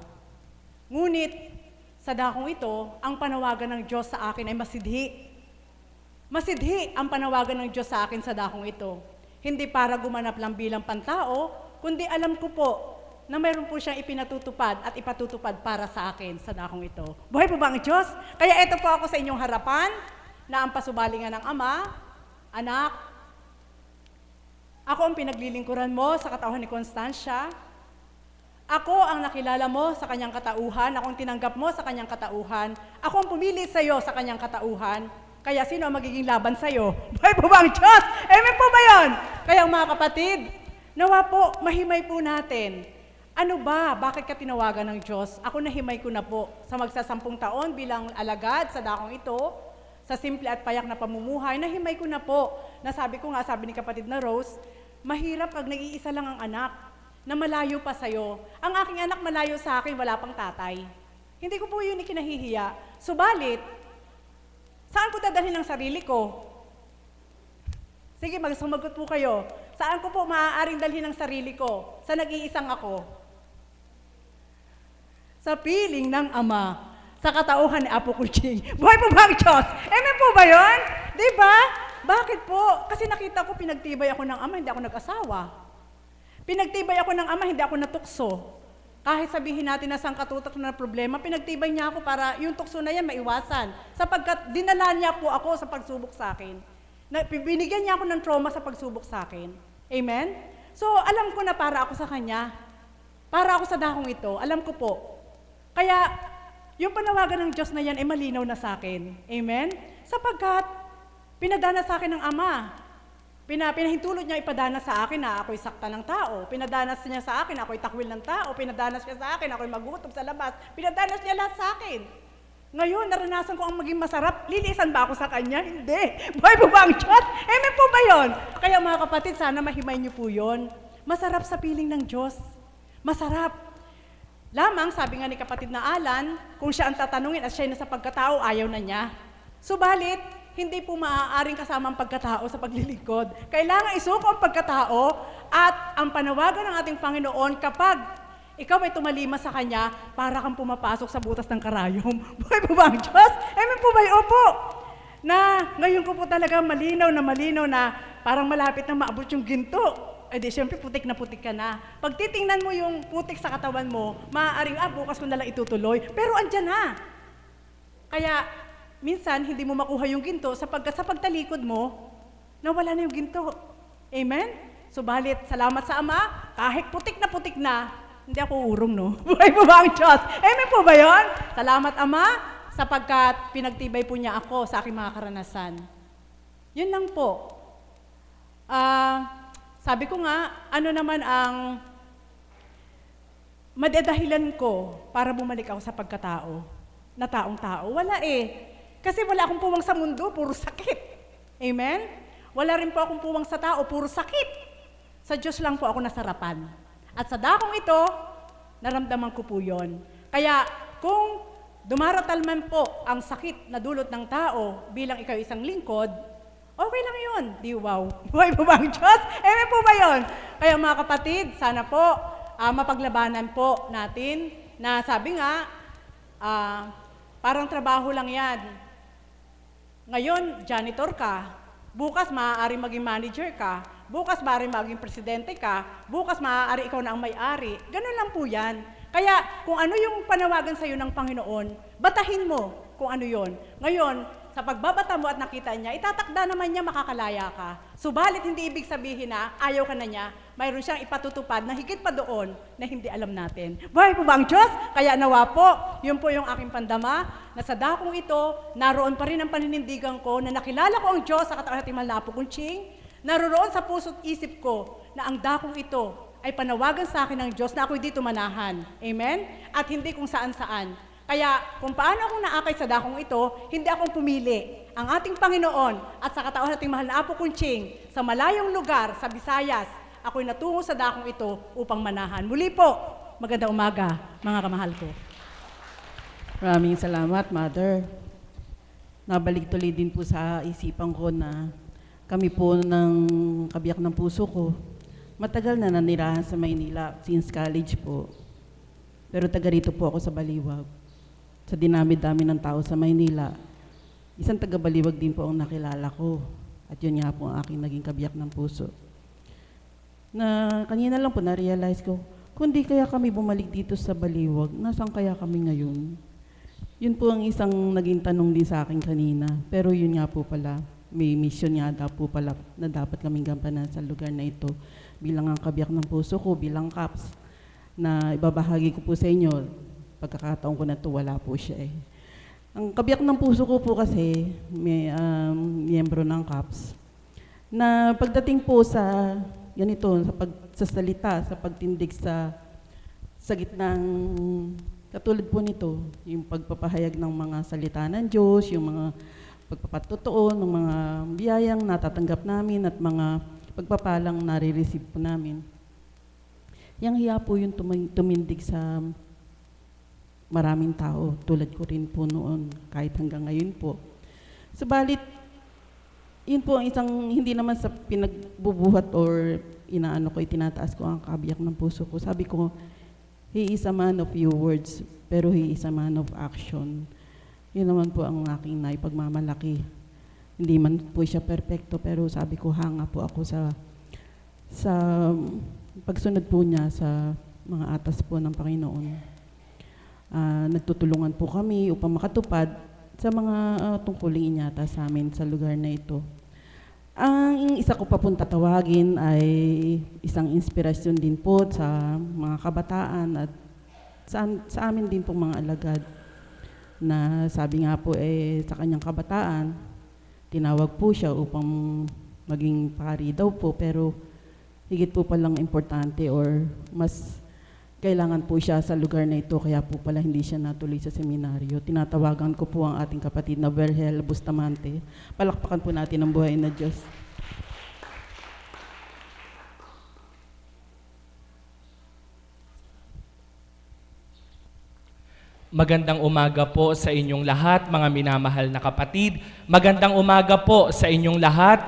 Ngunit, sa dakong ito, ang panawagan ng Diyos sa akin ay masidhi. Masidhi ang panawagan ng Diyos sa akin sa dakong ito. Hindi para gumanap lang bilang pantao, kundi alam ko po na mayroon po siyang ipinatutupad at ipatutupad para sa akin sa dakong ito. Buhay po ba ang Diyos? Kaya ito po ako sa inyong harapan na ang pasubalingan ng Ama, Anak, ako ang pinaglilingkuran mo sa katauhan ni Constancia. Ako ang nakilala mo sa kanyang katauhan. Ako ang tinanggap mo sa kanyang katauhan. Ako ang pumili sa iyo sa kanyang katauhan. Kaya sino ang magiging laban sa iyo? Buhay po ba ang Diyos? Amen po ba yun? Kaya mga kapatid, nawa po, mahimay po natin. Ano ba? Bakit ka tinawagan ng Diyos? Ako nahimay ko na po sa magsasampung taon bilang alagad sa dakong ito, sa simple at payak na pamumuhay, nahimay ko na po. Nasabi ko nga, sabi ni kapatid na Rose, mahirap pag nag-iisa lang ang anak na malayo pa sa'yo. Ang aking anak malayo sa akin, wala pang tatay. Hindi ko po yun ikinahihiya. Subalit, saan ko dadalhin ang sarili ko? Sige, magsumagot po kayo. Saan ko po maaaring dalhin ang sarili ko? Sa nag-iisang ako? Sa piling ng Ama, sa katauhan ni Apo Kuching. Buhay po ba ang Diyos? Amen po ba yun? Diba? Bakit po? Kasi nakita ko, pinagtibay ako ng Ama, hindi ako nag-asawa. Pinagtibay ako ng Ama, hindi ako natukso. Kahit sabihin natin na sangkatutak na problema, pinagtibay niya ako para yung tukso na yan maiwasan. Sapagkat dinala niya po ako sa pagsubok sa akin. Binigyan niya ako ng trauma sa pagsubok sa akin. Amen? So, alam ko na para ako sa Kanya. Para ako sa dakong ito. Alam ko po. Kaya, yung panawagan ng Diyos na yan ay malinaw na sa akin. Amen? Sapagkat, pinadana sa akin ng Ama. Pinahintulot niya ipadana sa akin na ako'y sakta ng tao. Pinadanas niya sa akin na ako'y takwil ng tao. Pinadanas niya sa akin na ako'y magutom sa labas. Pinadanas niya lahat sa akin. Ngayon, naranasan ko ang maging masarap. Lilisan ba ako sa Kanya? Hindi. Buhay po ba ang Diyos? Amen po ba yun? Kaya mga kapatid, sana mahimay niyo po yun. Masarap sa piling ng Diyos. Masarap. Lamang, sabi nga ni kapatid na Alan, kung siya ang tatanungin at siya ay nasa pagkatao, ayaw na niya. Subalit, hindi po maaaring kasama ang pagkatao sa paglilingkod. Kailangan isuko ang pagkatao at ang panawagan ng ating Panginoon kapag ikaw ay tumalima sa Kanya, para kang pumapasok sa butas ng karayom. Buhay po ba ang Diyos? Amen po ba? Opo. Na ngayon ko po talaga malinaw na parang malapit na maabot yung ginto. Eh di, syempre, putik na putik ka na. Pag titingnan mo yung putik sa katawan mo, maaaring, bukas ko nalang itutuloy. Pero andyan na. Kaya, minsan, hindi mo makuha yung ginto sapagkat sa pagtalikod mo, nawala na yung ginto. Amen? Subalit, salamat sa Ama, kahit putik na, hindi ako urong, no? Buhay po ba ang Diyos? Amen po ba yun? Salamat, Ama, sapagkat pinagtibay po niya ako sa aking mga karanasan. Yun lang po. Sabi ko nga, ano naman ang madadahilan ko para bumalik ako sa pagkatao na taong-tao? Wala eh. Kasi wala akong puwang sa mundo, puro sakit. Amen? Wala rin po akong puwang sa tao, puro sakit. Sa Diyos lang po ako nasarapan. At sa dakong ito, naramdaman ko po yun. Kaya kung dumaratal man po ang sakit na dulot ng tao bilang ikaw isang lingkod, okay lang yun. Di wow. Buhay po ba ang Diyos? Amen po ba yun? Kaya mga kapatid, sana po mapaglabanan po natin na sabi nga, parang trabaho lang yan. Ngayon, janitor ka. Bukas, maaari maging manager ka. Bukas, maaari maging presidente ka. Bukas, maaari ikaw na ang may-ari. Ganun lang po yan. Kaya, kung ano yung panawagan sa'yo ng Panginoon, batahin mo kung ano yon. Ngayon, sa pagbabata mo at nakita niya, itatakda naman niya makakalaya ka. Subalit, hindi ibig sabihin na ayaw ka na niya, mayroon siyang ipatutupad na higit pa doon na hindi alam natin. Buhay po ba ang Diyos? Kaya nawa po, yun po yung aking pandama, na sa dakong ito, naroon pa rin ang paninindigan ko na nakilala ko ang Diyos sa katawan natin Malnapo Kunching, naroon sa puso't isip ko na ang dakong ito ay panawagan sa akin ng Diyos na ako'y dito manahan. Amen? At hindi kung saan-saan. Kaya kung paano akong naakay sa dakong ito, hindi akong pumili. Ang ating Panginoon at sa katawan nating Malnapo Kunching, sa malayong lugar, sa Visayas, ako'y natungo sa dakong ito upang manahan. Muli po, magandang umaga, mga kamahal ko. Maraming salamat, Mother. Nabalik tuloy din po sa isipan ko na kami po ng kabiyak ng puso ko, matagal na nanirahan sa Maynila since college po. Pero taga rito po ako sa Baliwag. Sa dinami-dami ng tao sa Maynila, isang taga-Baliwag din po ang nakilala ko. At yun nga po ang aking naging kabiyak ng puso. Na kanina lang po na-realize ko, kung di kaya kami bumalik dito sa Baliwag, nasaan kaya kami ngayon? Yun po ang isang naging tanong din sa akin kanina. Pero yun nga po pala, may mission nga daw po pala na dapat kaming gampanan sa lugar na ito bilang ang kabiyak ng puso ko, bilang CAPS, na ibabahagi ko po sa inyo. Pagkakataon ko na ito, wala po siya eh. Ang kabiyak ng puso ko po kasi, may miyembro ng CAPS, na pagdating po sa ganito, sa salita, sa pagtindig sa gitnang, katulad po nito, yung pagpapahayag ng mga salita ng Diyos, yung mga pagpapatotoo ng mga biyayang natatanggap namin at mga pagpapalang nare-receive po namin. Yang hiya po yung tumindig sa maraming tao, tulad ko rin po noon, kahit hanggang ngayon po. Subalit, yun po ang isang, hindi naman sa pinagbubuhat or inaano ko, itinataas ko ang kabiyak ng puso ko. Sabi ko, he is a man of few words, pero he is a man of action. Yun naman po ang aking naipagmamalaki. Hindi man po siya perfecto, pero sabi ko, hanga po ako sa pagsunod po niya sa mga atas po ng Panginoon. Nagtutulungan po kami upang makatupad sa mga tungkulin inyata sa amin sa lugar na ito. Ang isa ko pa pong tatawagin ay isang inspirasyon din po sa mga kabataan at sa amin din po mga alagad na sabi nga po sa kanyang kabataan, tinawag po siya upang maging pari daw po, pero higit po palang importante or mas kailangan po siya sa lugar na ito, kaya po pala hindi siya natuloy sa seminaryo. Tinatawagan ko po ang ating kapatid na Vergel Bustamante. Palakpakan po natin ang buhay na Diyos. Magandang umaga po sa inyong lahat, mga minamahal na kapatid. Magandang umaga po sa inyong lahat.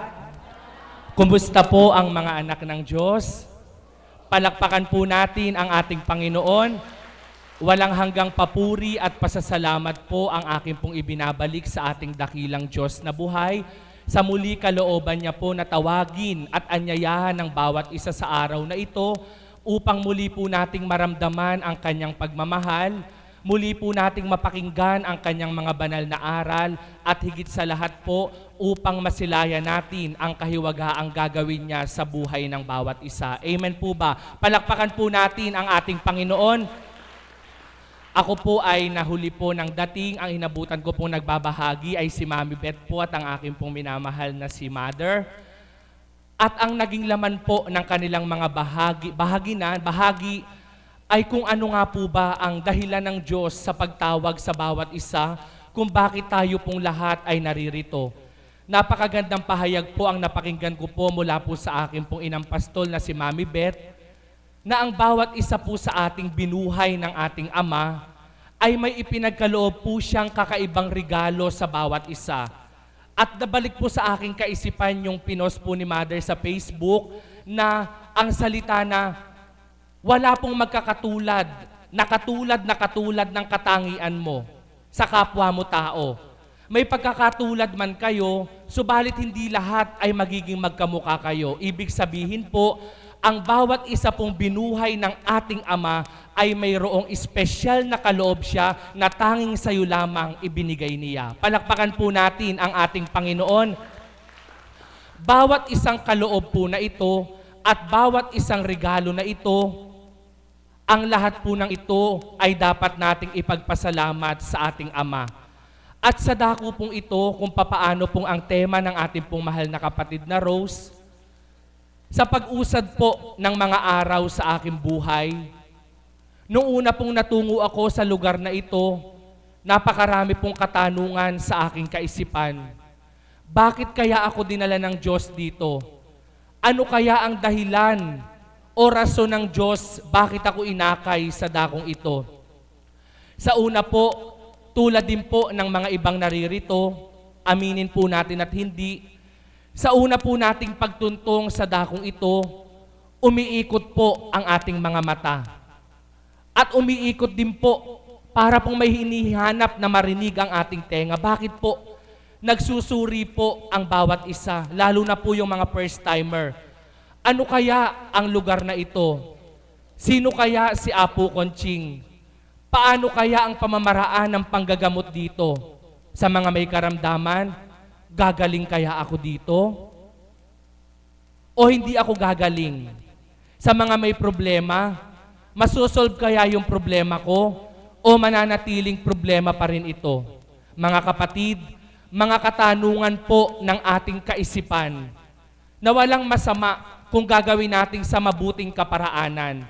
Kumusta po ang mga anak ng Diyos? Palakpakan po natin ang ating Panginoon. Walang hanggang papuri at pasasalamat po ang aking pong ibinabalik sa ating dakilang Diyos na buhay. Sa muli kalooban niya po na tawagin at anyayahan ng bawat isa sa araw na ito upang muli po nating maramdaman ang kanyang pagmamahal. Muli po nating mapakinggan ang kanyang mga banal na aral at higit sa lahat po upang masilayan natin ang kahiwagaang gagawin niya sa buhay ng bawat isa. Amen po ba? Palakpakan po natin ang ating Panginoon. Ako po ay nahuli po ng dating. Ang inabutan ko pong nagbabahagi ay si Mami Beth po at ang aking pong minamahal na si Mother. At ang naging laman po ng kanilang mga bahagi ay kung ano nga po ba ang dahilan ng Diyos sa pagtawag sa bawat isa kung bakit tayo pong lahat ay naririto. Napakagandang pahayag po ang napakinggan ko po mula po sa akin pong inang pastol na si Mami Beth, na ang bawat isa po sa ating binuhay ng ating Ama ay may ipinagkaloob po siyang kakaibang regalo sa bawat isa. At nabalik po sa aking kaisipan yung pinost po ni Mother sa Facebook na ang salita na wala pong magkakatulad na katulad ng katangian mo sa kapwa mo tao. May pagkakatulad man kayo, subalit hindi lahat ay magiging magkamukha kayo. Ibig sabihin po, ang bawat isa pong binuhay ng ating Ama ay mayroong espesyal na kaloob siya na tanging sa iyo lamang ibinigay niya. Palakpakan po natin ang ating Panginoon. Bawat isang kaloob po na ito at bawat isang regalo na ito, ang lahat po ng ito ay dapat nating ipagpasalamat sa ating Ama. At sa dako pong ito, kung papaano pong ang tema ng ating pong mahal na kapatid na Rose, sa pag-usad po ng mga araw sa aking buhay, nung una pong natungo ako sa lugar na ito, napakarami pong katanungan sa aking kaisipan. Bakit kaya ako dinala ng Diyos dito? Ano kaya ang dahilan o rason ng Diyos bakit ako inakay sa dakong ito? Sa una po, tulad din po ng mga ibang naririto, aminin po natin at hindi, sa una po nating pagtuntong sa dakong ito, umiikot po ang ating mga mata. At umiikot din po para pong may hinihanap na marinig ang ating tenga. Bakit po? Nagsusuri po ang bawat isa, lalo na po yung mga first-timer. Ano kaya ang lugar na ito? Sino kaya si Apo Conching? Paano kaya ang pamamaraan ng panggagamot dito? Sa mga may karamdaman, gagaling kaya ako dito? O hindi ako gagaling? Sa mga may problema, masosolve kaya yung problema ko? O mananatiling problema pa rin ito? Mga kapatid, mga katanungan po ng ating kaisipan na walang masama kung gagawin natin sa mabuting kaparaanan.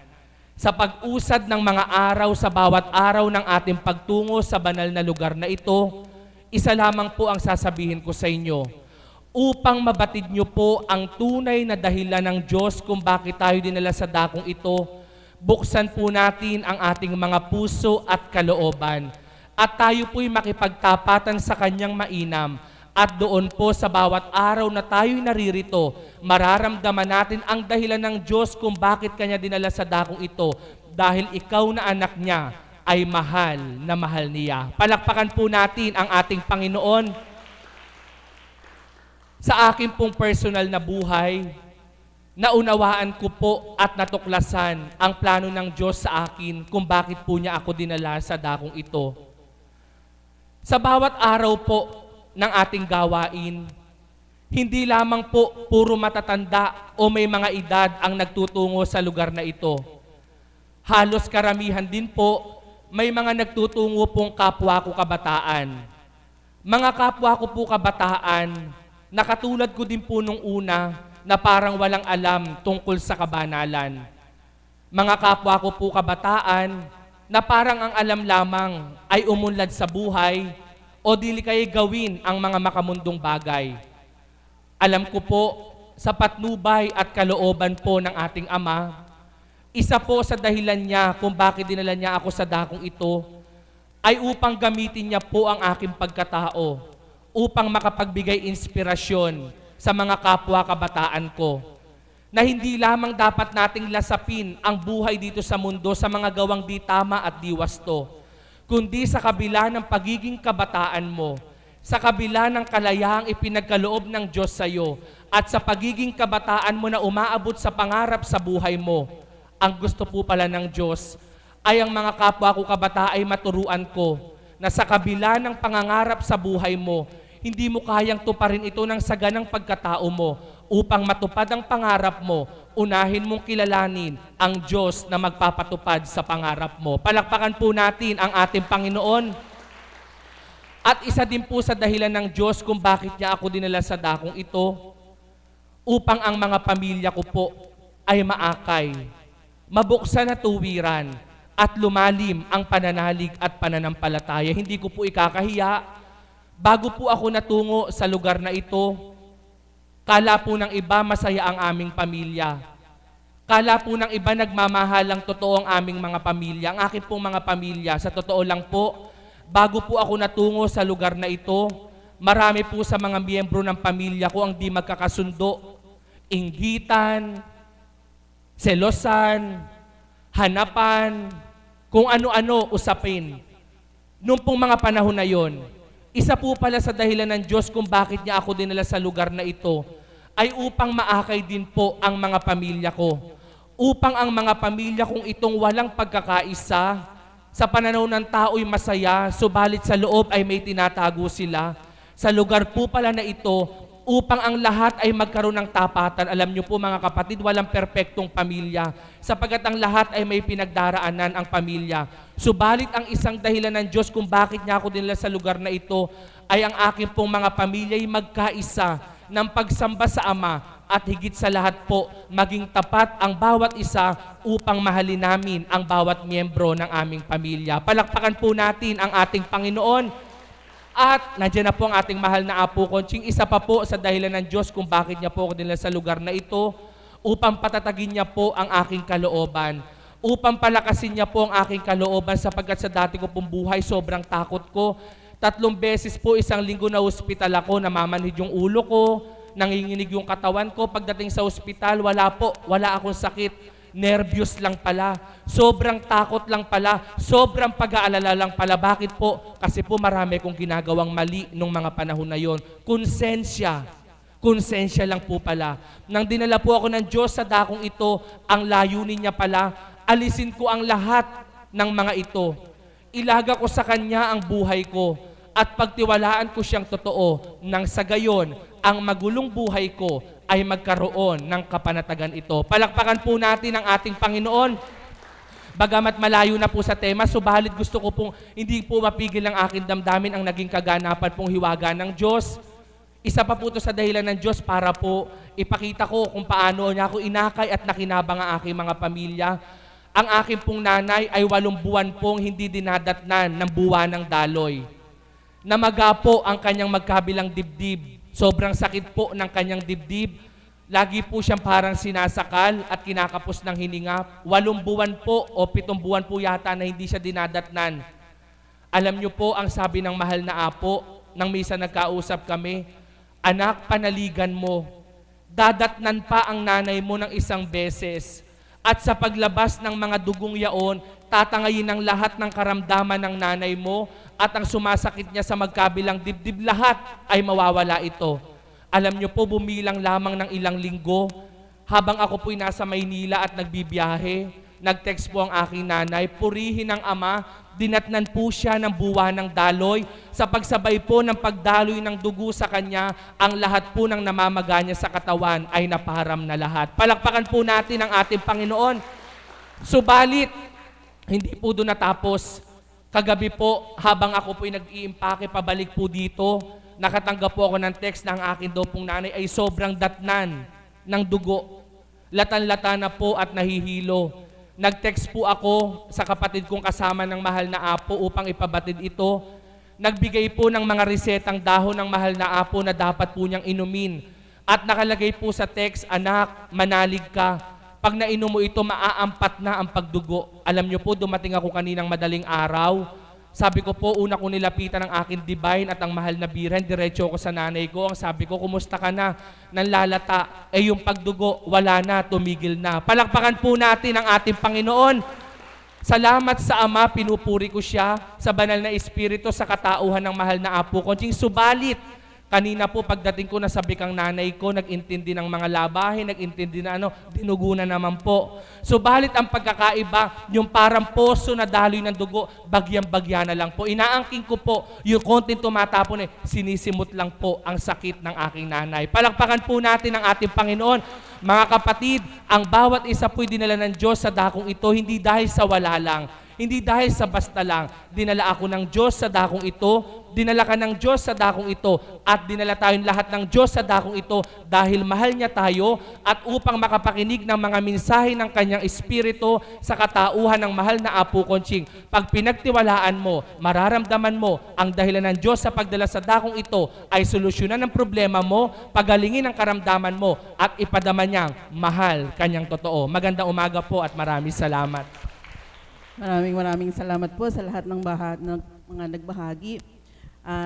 Sa pag-usad ng mga araw sa bawat araw ng ating pagtungo sa banal na lugar na ito, isa lamang po ang sasabihin ko sa inyo, upang mabatid nyo po ang tunay na dahilan ng Diyos kung bakit tayo dinala sa dakong ito, buksan po natin ang ating mga puso at kalooban, at tayo po'y makipagtapatan sa Kanyang mainam. At doon po sa bawat araw na tayo'y naririto, mararamdaman natin ang dahilan ng Diyos kung bakit Kanya dinala sa dakong ito. Dahil ikaw na anak niya ay mahal na mahal niya. Palakpakan po natin ang ating Panginoon. Sa aking pong personal na buhay, naunawaan ko po at natuklasan ang plano ng Diyos sa akin kung bakit po niya ako dinala sa dakong ito. Sa bawat araw po ng ating gawain, hindi lamang po puro matatanda o may mga edad ang nagtutungo sa lugar na ito. Halos karamihan din po, may mga nagtutungo pong kapwa ko kabataan. Mga kapwa ko po kabataan, na katulad ko din po nung una, na parang walang alam tungkol sa kabanalan. Mga kapwa ko po kabataan, na parang ang alam lamang ay umunlad sa buhay, o dili kayo gawin ang mga makamundong bagay. Alam ko po, sa patnubay at kalooban po ng ating Ama, isa po sa dahilan niya kung bakit dinala niya ako sa dakong ito, ay upang gamitin niya po ang aking pagkatao upang makapagbigay inspirasyon sa mga kapwa kabataan ko na hindi lamang dapat nating lasapin ang buhay dito sa mundo sa mga gawang di tama at di wasto, kundi sa kabila ng pagiging kabataan mo, sa kabila ng kalayaang ipinagkaloob ng Diyos sa iyo, at sa pagiging kabataan mo na umaabot sa pangarap sa buhay mo, ang gusto po pala ng Diyos ay ang mga kapwa ko kabataan ay maturuan ko na sa kabila ng pangangarap sa buhay mo, hindi mo kayang tuparin ito ng saganang pagkatao mo. Upang matupad ang pangarap mo, unahin mong kilalanin ang Diyos na magpapatupad sa pangarap mo. Palakpakan po natin ang ating Panginoon. At isa din po sa dahilan ng Diyos kung bakit niya ako dinala sa dakong ito, upang ang mga pamilya ko po ay maakay, mabuksan na tuwiran, at lumalim ang pananalig at pananampalataya. Hindi ko po ikakahiya. Bago po ako natungo sa lugar na ito, kala po ng iba masaya ang aming pamilya. Kala po ng iba nagmamahalang totoo ang aming mga pamilya. Ang aking pong mga pamilya, sa totoo lang po, bago po ako natungo sa lugar na ito, marami po sa mga miyembro ng pamilya ko ang di magkakasundo, inggitan, selosan, hanapan, kung ano-ano usapin. Noong pong mga panahon na yon, isa po pala sa dahilan ng Diyos kung bakit niya ako dinala sa lugar na ito ay upang maakay din po ang mga pamilya ko. Upang ang mga pamilya kong itong walang pagkakaisa, sa pananaw ng tao'y masaya, subalit sa loob ay may tinatago sila. Sa lugar po pala na ito, upang ang lahat ay magkaroon ng tapatan. Alam niyo po mga kapatid, walang perpektong pamilya, sapagkat ang lahat ay may pinagdaraanan ang pamilya. Subalit ang isang dahilan ng Diyos kung bakit niya ako dinala sa lugar na ito ay ang aking pong mga pamilya ay magkaisa ng pagsamba sa Ama at higit sa lahat po maging tapat ang bawat isa upang mahalin namin ang bawat miyembro ng aming pamilya. Palakpakan po natin ang ating Panginoon. At nandiyan na po ang ating mahal na Apo Conching, isa pa po sa dahilan ng Diyos kung bakit niya po ako dinala sa lugar na ito upang patatagin niya po ang aking kalooban, upang palakasin niya po ang aking kalooban sapagkat sa dati ko pong buhay sobrang takot ko. 3 beses po isang linggo na hospital ako, namamanhid yung ulo ko, nanginginig yung katawan ko. Pagdating sa hospital, wala akong sakit. Nervyos lang pala, sobrang takot lang pala, sobrang pag-aalala lang pala. Bakit po? Kasi po marami kong ginagawang mali nung mga panahon na yon. Konsensya lang po pala. Nang dinala po ako ng Diyos sa dakong ito, ang layunin niya pala, alisin ko ang lahat ng mga ito. Ilaga ko sa Kanya ang buhay ko at pagtiwalaan ko siyang totoo nang sa gayon, ang magulong buhay ko ay magkaroon ng kapanatagan ito. Palakpakan po natin ang ating Panginoon. Bagamat malayo na po sa tema, subalit gusto ko pong hindi po mapigil ang aking damdamin ang naging kaganapan pong hiwaga ng Diyos. Isa pa po ito sa dahilan ng Diyos para po ipakita ko kung paano niya ako inakay at nakinabang ang aking mga pamilya. Ang aking pong nanay ay 8 buwan pong hindi dinadatnan ng buwan ng daloy. Namaga po ang kanyang magkabilang dibdib. Sobrang sakit po ng kanyang dibdib. Lagi po siyang parang sinasakal at kinakapos ng hininga. 8 buwan po o 7 buwan po yata na hindi siya dinadatnan. Alam niyo po ang sabi ng mahal na Apo, nang misa nagkausap kami, anak, panaligan mo. Dadatnan pa ang nanay mo ng 1 beses. At sa paglabas ng mga dugong yaon, tatangayin ang lahat ng karamdaman ng nanay mo at ang sumasakit niya sa magkabilang dibdib, lahat ay mawawala ito. Alam niyo po, bumilang lamang ng ilang linggo, habang ako po'y nasa Maynila at nagbibiyahe, nag-text po ang aking nanay, purihin ng Ama, dinatnan po siya ng buwan ng daloy. Sa pagsabay po ng pagdaloy ng dugo sa kanya, ang lahat po ng namamaga niya sa katawan ay napaharam na lahat. Palakpakan po natin ang ating Panginoon. Subalit, hindi po doon natapos. Kagabi po, habang ako po'y nag-iimpake pabalik po dito, nakatanggap po ako ng text na ang akin daw pong nanay ay sobrang datnan ng dugo. Latan-lata na po at nahihilo. Nag-text po ako sa kapatid kong kasama ng mahal na Apo upang ipabatid ito. Nagbigay po ng mga resetang dahon ng mahal na Apo na dapat po niyang inumin. At nakalagay po sa text, anak, manalig ka. Pag nainom mo ito, maaampat na ang pagdugo. Alam niyo po, dumating ako kaninang madaling araw. Sabi ko po, una ko nilapitan ang aking divine at ang mahal na biren, diretso ko sa nanay ko. Ang sabi ko, kumusta ka na? Nanlalata. Eh yung pagdugo, wala na, tumigil na. Palakpakan po natin ang ating Panginoon. Salamat sa Ama, pinupuri ko siya sa banal na Espiritu sa katauhan ng mahal na Apo ko. Subalit, kanina po pagdating ko, nasabi kang nanay ko, nag-intindi ng mga labahin, nag-intindi na dinugo na naman po. Subalit ang pagkakaiba, yung parang poso na daloy ng dugo, bagyang-bagya na lang po. Inaangking ko po, yung konting tumatapon sinisimot lang po ang sakit ng aking nanay. Palakpakan po natin ang ating Panginoon. Mga kapatid, ang bawat isa po'y dinala ng Diyos sa dakong ito, hindi dahil sa wala lang, hindi dahil sa basta lang. Dinala ako ng Diyos sa dakong ito, dinala ka ng Diyos sa dakong ito, at dinala tayong lahat ng Diyos sa dakong ito dahil mahal niya tayo at upang makapakinig ng mga mensahe ng kanyang Espiritu sa katauhan ng mahal na Apo Conching. Pag pinagtiwalaan mo, mararamdaman mo ang dahilan ng Diyos sa pagdala sa dakong ito ay solusyonan ng problema mo, pagalingin ang karamdaman mo, at ipadama niyang mahal kanyang totoo. Magandang umaga po at maraming salamat. Maraming salamat po sa lahat ng mga nagbahagi.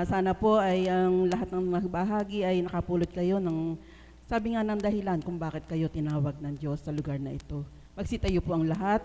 Sana po ay ang lahat ng nagbahagi ay nakapulot kayo ng, sabi nga ng dahilan kung bakit kayo tinawag ng Diyos sa lugar na ito. Magsitayo po ang lahat.